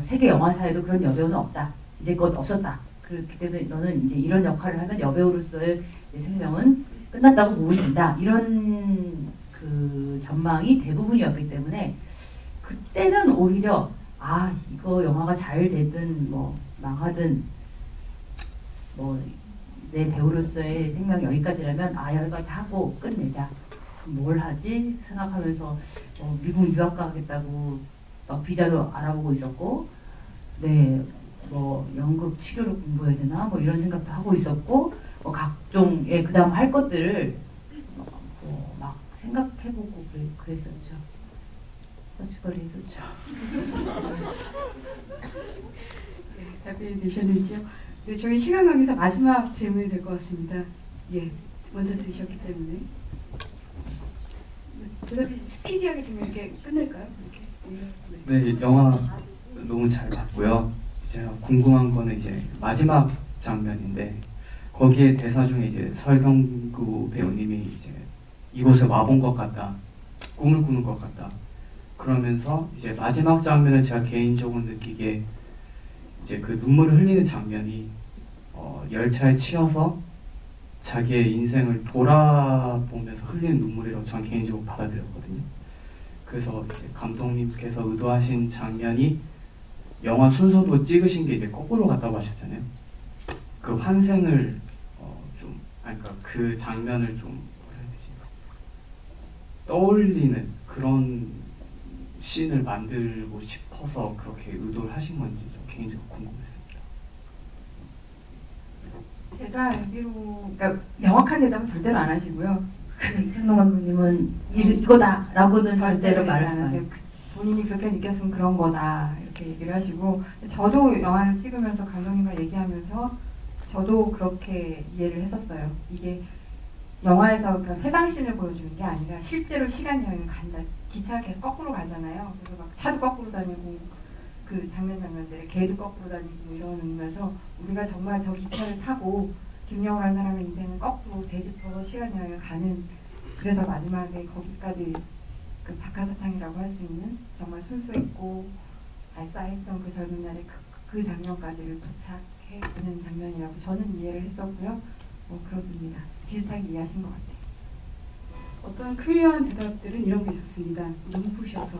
세계 영화사에도 그런 여배우는 없다. 이제껏 없었다. 그렇기 때문에 너는 이제 이런 역할을 하면 여배우로서의 생명은 끝났다고 보면 된다. 이런 그 전망이 대부분이었기 때문에 그때는 오히려 이거 영화가 잘 되든 뭐 망하든 뭐 내 배우로서의 생명이 여기까지라면 여기까지 하고 끝내자. 뭘 하지 생각하면서 미국 유학 가겠다고 막 비자도 알아보고 있었고 뭐 연극 치료를 공부해야 되나 뭐 이런 생각도 하고 있었고 각종의 그 다음 할 것들을 막 생각해보고 그랬었죠. 헛짓거리 했었죠. 답변이 되셨는지요? 네, 저희 시간 관계상 마지막 질문이 될 것 같습니다. 먼저 드셨기 때문에 대답이 스피디하게 좀 이렇게 끝낼까요? 이렇게. 네, 영화 너무 잘 봤고요. 제가 궁금한 거는 이제 마지막 장면인데 거기에 대사 중에 이제 설경구 배우님이 이제 이곳에 와본 것 같다, 꿈을 꾸는 것 같다. 그러면서 이제 마지막 장면을 제가 개인적으로 느끼기에 이제 그 눈물을 흘리는 장면이 열차에 치여서 자기의 인생을 돌아보면서 흘리는 눈물이라고 저는 개인적으로 받아들였거든요. 그래서 이제 감독님께서 의도하신 장면이 영화 순서도 찍으신 게 이제 거꾸로 갔다고 하셨잖아요. 그 환생을 그러니까 그 장면을 좀 뭐라 해야 되지? 떠올리는 그런 씬을 만들고 싶어서 그렇게 의도를 하신 건지 좀 개인적으로 궁금했습니다. 제가 알기로 그러니까 명확한 대답은 절대로 안 하시고요. 이창동 감독님은 이거다라고는 절대로 말을 안 하세요. 본인이 그렇게 느꼈으면 그런 거다 이렇게 얘기를 하시고 저도 영화를 찍으면서 감독님과 얘기하면서 저도 그렇게 이해를 했었어요. 이게 영화에서 그러니까 회상씬을 보여주는 게 아니라 실제로 시간 여행을 간다. 기차가 계속 거꾸로 가잖아요. 그래서 막 차도 거꾸로 다니고 그 장면들에 개도 거꾸로 다니고 이러면서 우리가 정말 저 기차를 타고 김영우라는 사람의 인생을 거꾸로 되짚어서 시간 여행을 가는 그래서 마지막에 거기까지 그 박하사탕이라고 할 수 있는 정말 순수했고 알싸했던 그 젊은 날의 그 장면까지를 도착해 보는 장면이라고 저는 이해를 했었고요. 그렇습니다. 비슷하게 이해하신 것 같아요. 어떤 클리어한 대답들은 이런 게 있었습니다. 눈부셔서.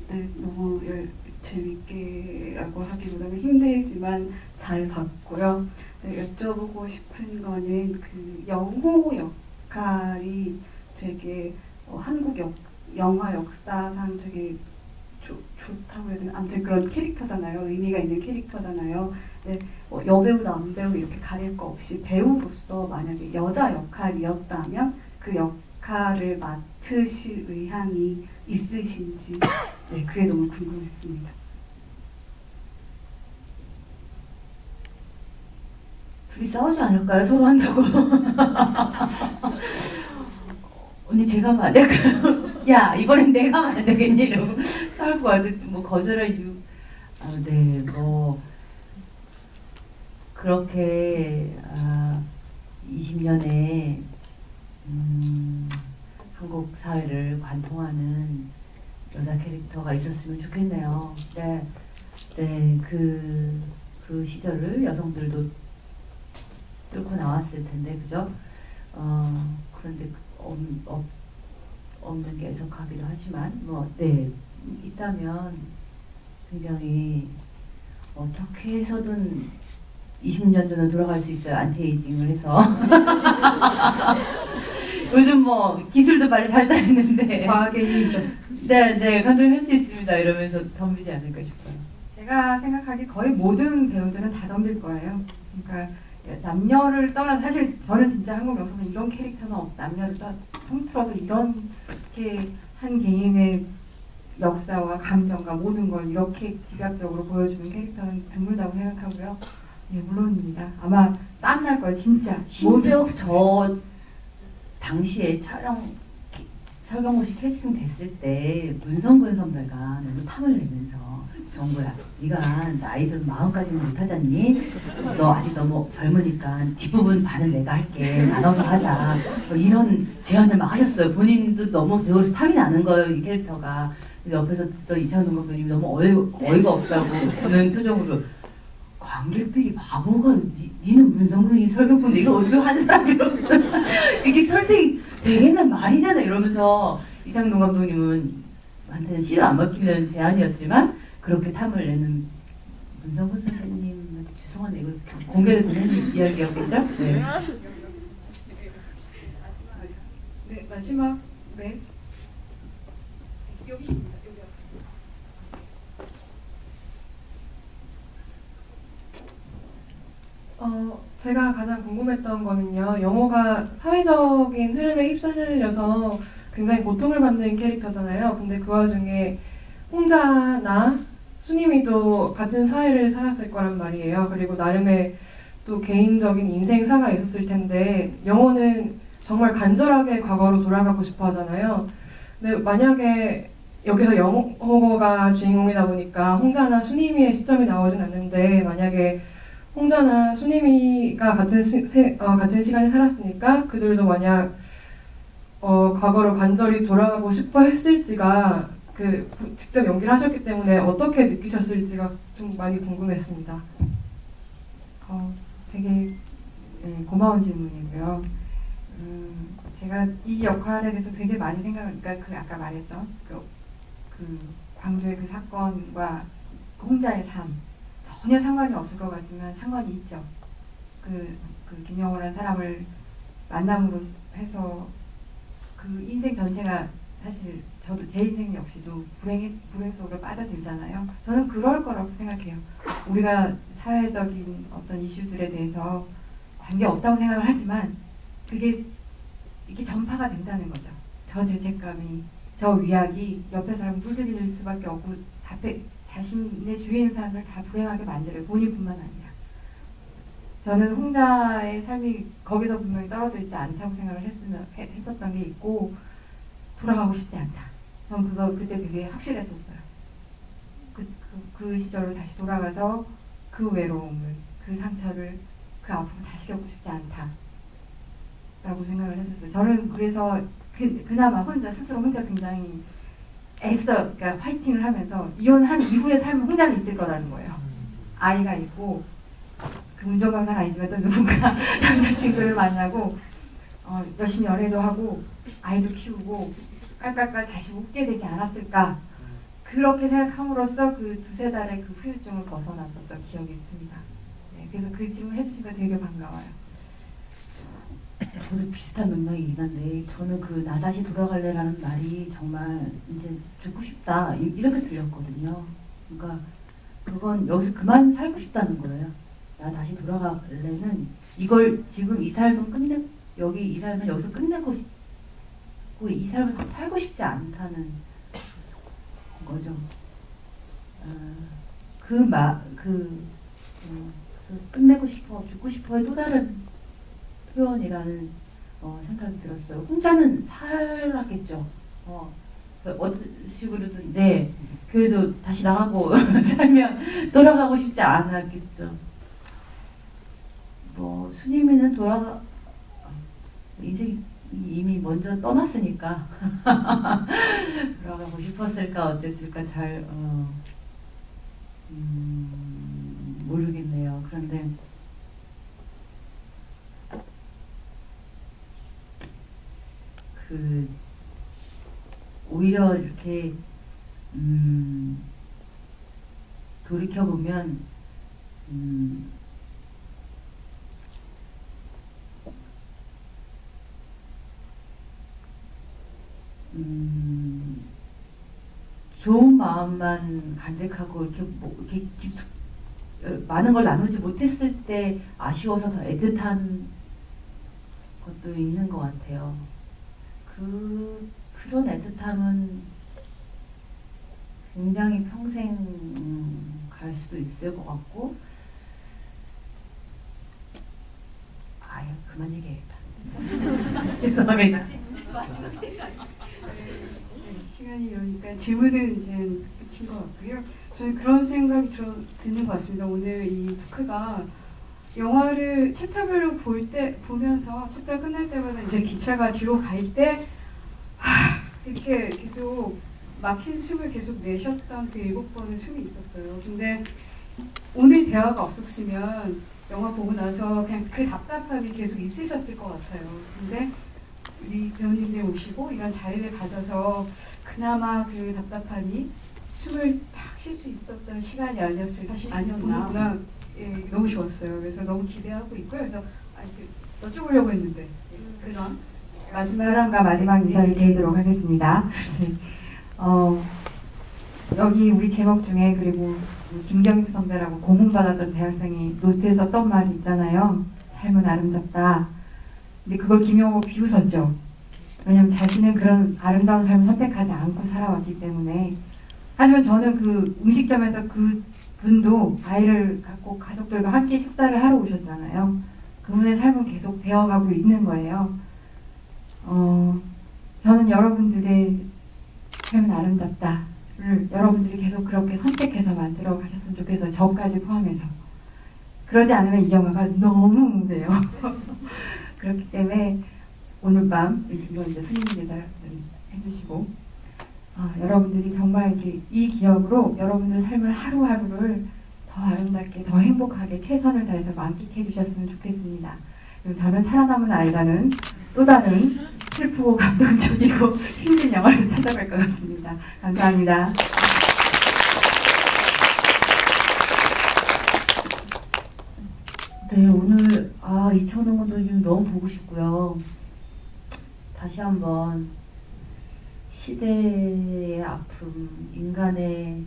네, 너무 재밌게라고 하기보다는 힘들지만 잘 봤고요. 네, 여쭤보고 싶은 거는 그 영호 역할이 되게 한국 영화 역사상 되게 좋다고 해야 되나? 아무튼 그런 캐릭터잖아요. 의미가 있는 캐릭터잖아요. 네, 여배우 남배우 이렇게 가릴 거 없이 배우로서 만약에 여자 역할이었다면 그 역할을 맡으실 의향이 있으신지 네, 그게 너무 궁금했습니다. 둘이 싸우지 않을까요? 서로 한다고. 언니 제가 하면 안 될까요? 야 이번엔 내가 하면 안 되겠니? 이러고 싸울 것 같아. 뭐 거절할 이유. 네, 뭐 그렇게 20년에 한국 사회를 관통하는 여자 캐릭터가 있었으면 좋겠네요. 네, 그 시절을 여성들도 뚫고 나왔을 텐데, 그죠? 그런데 없는 게 애석하기도 하지만, 네, 있다면 굉장히 어떻게 해서든 20년 전으로 돌아갈 수 있어요. 안티에이징을 해서. 요즘 기술도 빨리 발달했는데. 과학의 힘이죠. 네, 감독님 할 수 있습니다. 이러면서 덤비지 않을까 싶어요. 제가 생각하기 거의 모든 배우들은 다 덤빌 거예요. 그러니까 남녀를 떠나서 사실 저는 진짜 한국 영화에서 이런 캐릭터는 남녀를 통틀어서 이렇게 한 개인의 역사와 감정과 모든 걸 이렇게 집약적으로 보여주는 캐릭터는 드물다고 생각하고요. 네, 물론입니다. 아마 땀 날 거예요, 진짜. 심지어 저 당시에 설경구 씨 캐스팅 됐을 때 문성근 선배가 너무 탐을 내면서 정보야, 네가 나이든 40까지는 못하잖니? 너 아직 너무 젊으니까 뒷부분 반은 내가 할게. 나눠서 하자. 이런 제안을 막 하셨어요. 본인도 너무 배우로서 탐이 나는 거예요, 이 캐릭터가. 옆에서 듣던 이찬원 감독님이 너무 어이가 없다고 그는 표정으로 관객들이 바보가 니는 문성근이 설경구인데 이걸 어떻게 한 사람이라고 이게 설득이 되겠는 말이 되나 이러면서 이창동 감독님은 한테는 씨도 안 먹히는 제안이었지만 그렇게 탐을 내는 문성근 선배님한테 죄송한데 이거 공개도 되는 이야기였겠죠? 네. 네, 마지막 네. 여기입니다. 여기 제가 가장 궁금했던 거는요. 영호가 사회적인 흐름에 휩쓸려서 굉장히 고통을 받는 캐릭터잖아요. 근데 그 와중에 홍자나 수님이도 같은 사회를 살았을 거란 말이에요. 그리고 나름의 또 개인적인 인생사가 있었을 텐데 영호는 정말 간절하게 과거로 돌아가고 싶어 하잖아요. 근데 만약에 여기서 영호가 주인공이다 보니까 홍자나 수님이의 시점이 나오진 않는데 만약에 홍자나 수님이가 같은 시간에 살았으니까 그들도 만약 과거로 간절히 돌아가고 싶어 했을지가 직접 연기를 하셨기 때문에 어떻게 느끼셨을지가 좀 많이 궁금했습니다. 되게 고마운 질문이고요. 제가 이 역할에 대해서 되게 많이 그러니까 아까 말했던 그 광주의 그 사건과 홍자의 삶 전혀 상관이 없을 것 같지만 상관이 있죠. 그 김영호라는 사람을 만남으로 해서 그 인생 전체가 사실 저도 제 인생 역시도 불행 속으로 빠져들잖아요. 저는 그럴 거라고 생각해요. 우리가 사회적인 어떤 이슈들에 대해서 관계 없다고 생각을 하지만 그게 이게 전파가 된다는 거죠. 저 죄책감이, 저 위약이 옆에 사람 물들일 수밖에 없고 자신의 주위에 있는 사람들 다 불행하게 만들어요. 본인뿐만 아니라. 저는 홍자의 삶이 거기서 분명히 떨어져 있지 않다고 생각을 했었던 게 있고 돌아가고 싶지 않다. 전 그때 되게 확실했었어요. 그 시절로 다시 돌아가서 그 외로움을, 그 상처를, 그 아픔을 다시 겪고 싶지 않다 라고 생각을 했었어요. 저는 그래서 그나마 스스로 혼자 굉장히 그러니까 화이팅을 하면서 이혼한 이후의 삶은 혼자는 있을 거라는 거예요. 아이가 있고 그 운전강사는 아니지만 또 누군가 남자친구를 만나고 열심히 연애도 하고 아이도 키우고 깔깔깔 다시 웃게 되지 않았을까, 그렇게 생각함으로써 그 2-3달의 그 후유증을 벗어났었던 기억이 있습니다. 네, 그래서 그 질문 해주시니까 되게 반가워요. 저도 비슷한 맥락이긴 한데, 저는 그 나 다시 돌아갈래라는 말이 정말 이제 죽고 싶다 이렇게 들렸거든요. 그러니까 그건 여기서 그만 살고 싶다는 거예요. 나 다시 돌아갈래는 이걸 지금 이 삶은 이 삶은 여기서 끝내고 싶고 이 삶을 더 살고 싶지 않다는 거죠. 끝내고 싶어, 죽고 싶어의 또 다른 표현이라는 생각이 들었어요. 혼자는 살았겠죠. 어떤 식으로든 네, 그래도 다시 나가고 살면 돌아가고 싶지 않았겠죠. 순이미는 인생이 이미 먼저 떠났으니까 돌아가고 싶었을까 어땠을까 잘 모르겠네요. 그런데 오히려 이렇게 돌이켜보면 좋은 마음만 간직하고 이렇게 많은 걸 나누지 못했을 때 아쉬워서 더 애틋한 것도 있는 것 같아요. 그런 애틋함은 굉장히 평생 갈 수도 있을 것 같고, 그만 얘기해야겠다. 죄송합니다. 시간이 이러니까 질문은 이제 끝인 것 같고요. 저는 그런 생각이 드는 것 같습니다. 오늘 이 토크가 영화를 챕터별로 보면서 챕터 끝날 때마다 이제 기차가 뒤로 갈 때 이렇게 계속 막힌 숨을 계속 내셨던 그 7번의 숨이 있었어요. 근데 오늘 대화가 없었으면 영화 보고 나서 그냥 그 답답함이 계속 있으셨을 것 같아요. 근데 우리 배우님들 오시고 이런 자리를 가져서 그나마 그 답답함이 숨을 탁 쉴 수 있었던 시간이 아니었나. 예, 너무 좋았어요. 그래서 너무 기대하고 있고요. 그래서 여쭤보려고 했는데 그럼 사람과 마지막 인사를 드리도록 하겠습니다. 여기 우리 제목 중에 그리고 김경익 선배라고 고문받았던 대학생이 노트에 썼던 말이 있잖아요. 삶은 아름답다. 근데 그걸 김용호 비웃었죠. 왜냐면 자신은 그런 아름다운 삶을 선택하지 않고 살아왔기 때문에. 하지만 저는 그 음식점에서 그 분도 아이를 갖고 가족들과 함께 식사를 하러 오셨잖아요. 그분의 삶은 계속 되어가고 있는 거예요. 저는 여러분들의 삶은 아름답다를 여러분들이 계속 그렇게 선택해서 만들어 가셨으면 좋겠어요. 저까지 포함해서. 그러지 않으면 이 영화가 너무 우울해요. 그렇기 때문에 오늘 밤 이건 이제 수님 대사를 해주시고 여러분들이 정말 이렇게 이 기억으로 여러분들 삶을 하루하루를 더 아름답게 더 행복하게 최선을 다해서 만끽해 주셨으면 좋겠습니다. 그리고 저는 살아남은 아이라는 또 다른 슬프고 감동적이고 힘든 영화를 찾아갈 것 같습니다. 감사합니다. 네, 오늘 이천웅 감독님 너무 보고 싶고요. 다시 한번 시대의 아픔, 인간의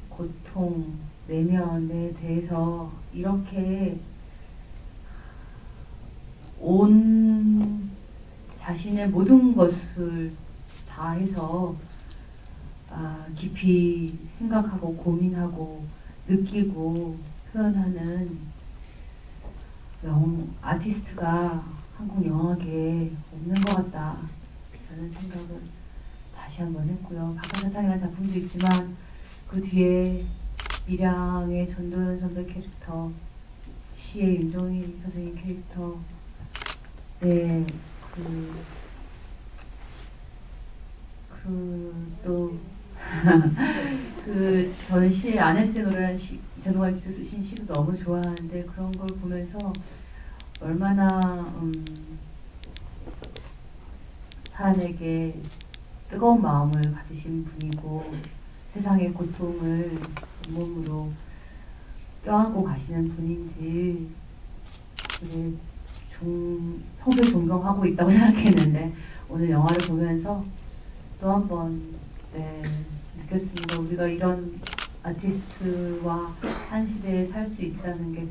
고통, 내면에 대해서 이렇게 온 자신의 모든 것을 다해서 깊이 생각하고 고민하고 느끼고 표현하는 아티스트가 한국 영화계에 없는 것 같다 라는 생각을 다시 한번 했고요. 박하사탕이라는 작품도 있지만 그 뒤에 밀양의 전도연 선배 캐릭터, 시의 윤정희 선생님 캐릭터, 네, 또 저는 시 아네스의 노래라는 이찬호가 직접 쓰신 시도 너무 좋아하는데 그런 걸 보면서 얼마나 사람에게 뜨거운 마음을 가지신 분이고 세상의 고통을 온몸으로 껴안고 가시는 분인지 평소에 존경하고 있다고 생각했는데 오늘 영화를 보면서 또 한 번 느꼈습니다. 우리가 이런 아티스트와 한 시대에 살 수 있다는 게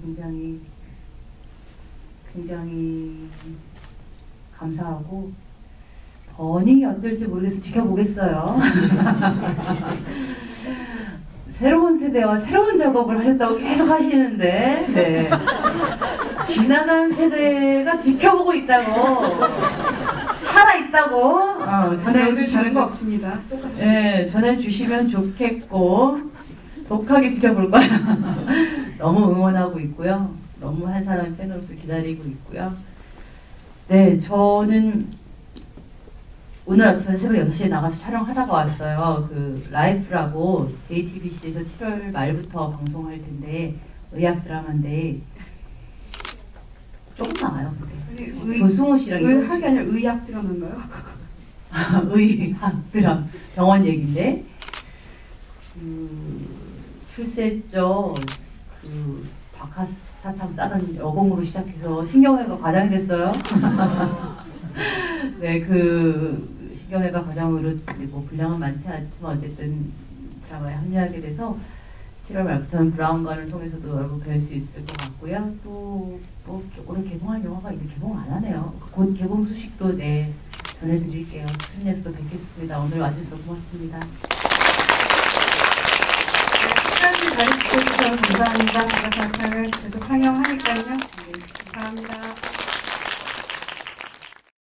굉장히 감사하고 버닝이 어떨지 모르겠어요. 지켜보겠어요. 새로운 세대와 새로운 작업을 하셨다고 계속 하시는데 네. 지나간 세대가 지켜보고 있다고 살아있다고 전해주시면 다른 거 없습니다. 네, 전해주시면 좋겠고 독하게 지켜볼 거예요. 너무 응원하고 있고요. 너무 한 사람 팬으로서 기다리고 있고요. 네, 저는 오늘 아침에 새벽 6시에 나가서 촬영하다가 왔어요. 그 라이프라고 JTBC에서 7월 말부터 방송할 텐데 의학 드라마인데 조금 나와요. 근데 조승우 씨랑 의학이 아니라 의학 드라마인가요? 의학 드라마 병원 얘기인데 출세했죠. 박하사탕 싸는 여공으로 시작해서 신경외과 과장이 됐어요. 네, 신경외과 과장으로 뭐 분량은 많지 않지만 어쨌든 드라마에 합류하게 돼서 7월 말부터는 브라운관을 통해서도 여러분 뵐 수 있을 것 같고요. 또 뭐 올해 개봉할 영화가 이제 개봉 안 하네요. 곧 개봉 소식도 전해드릴게요. 스크린에서도 뵙겠습니다. 오늘 와주셔서 고맙습니다. 끝까지 잘 지켜주셔서 감사합니다. 박하사탕을 계속 상영하니까요. 네, 감사합니다.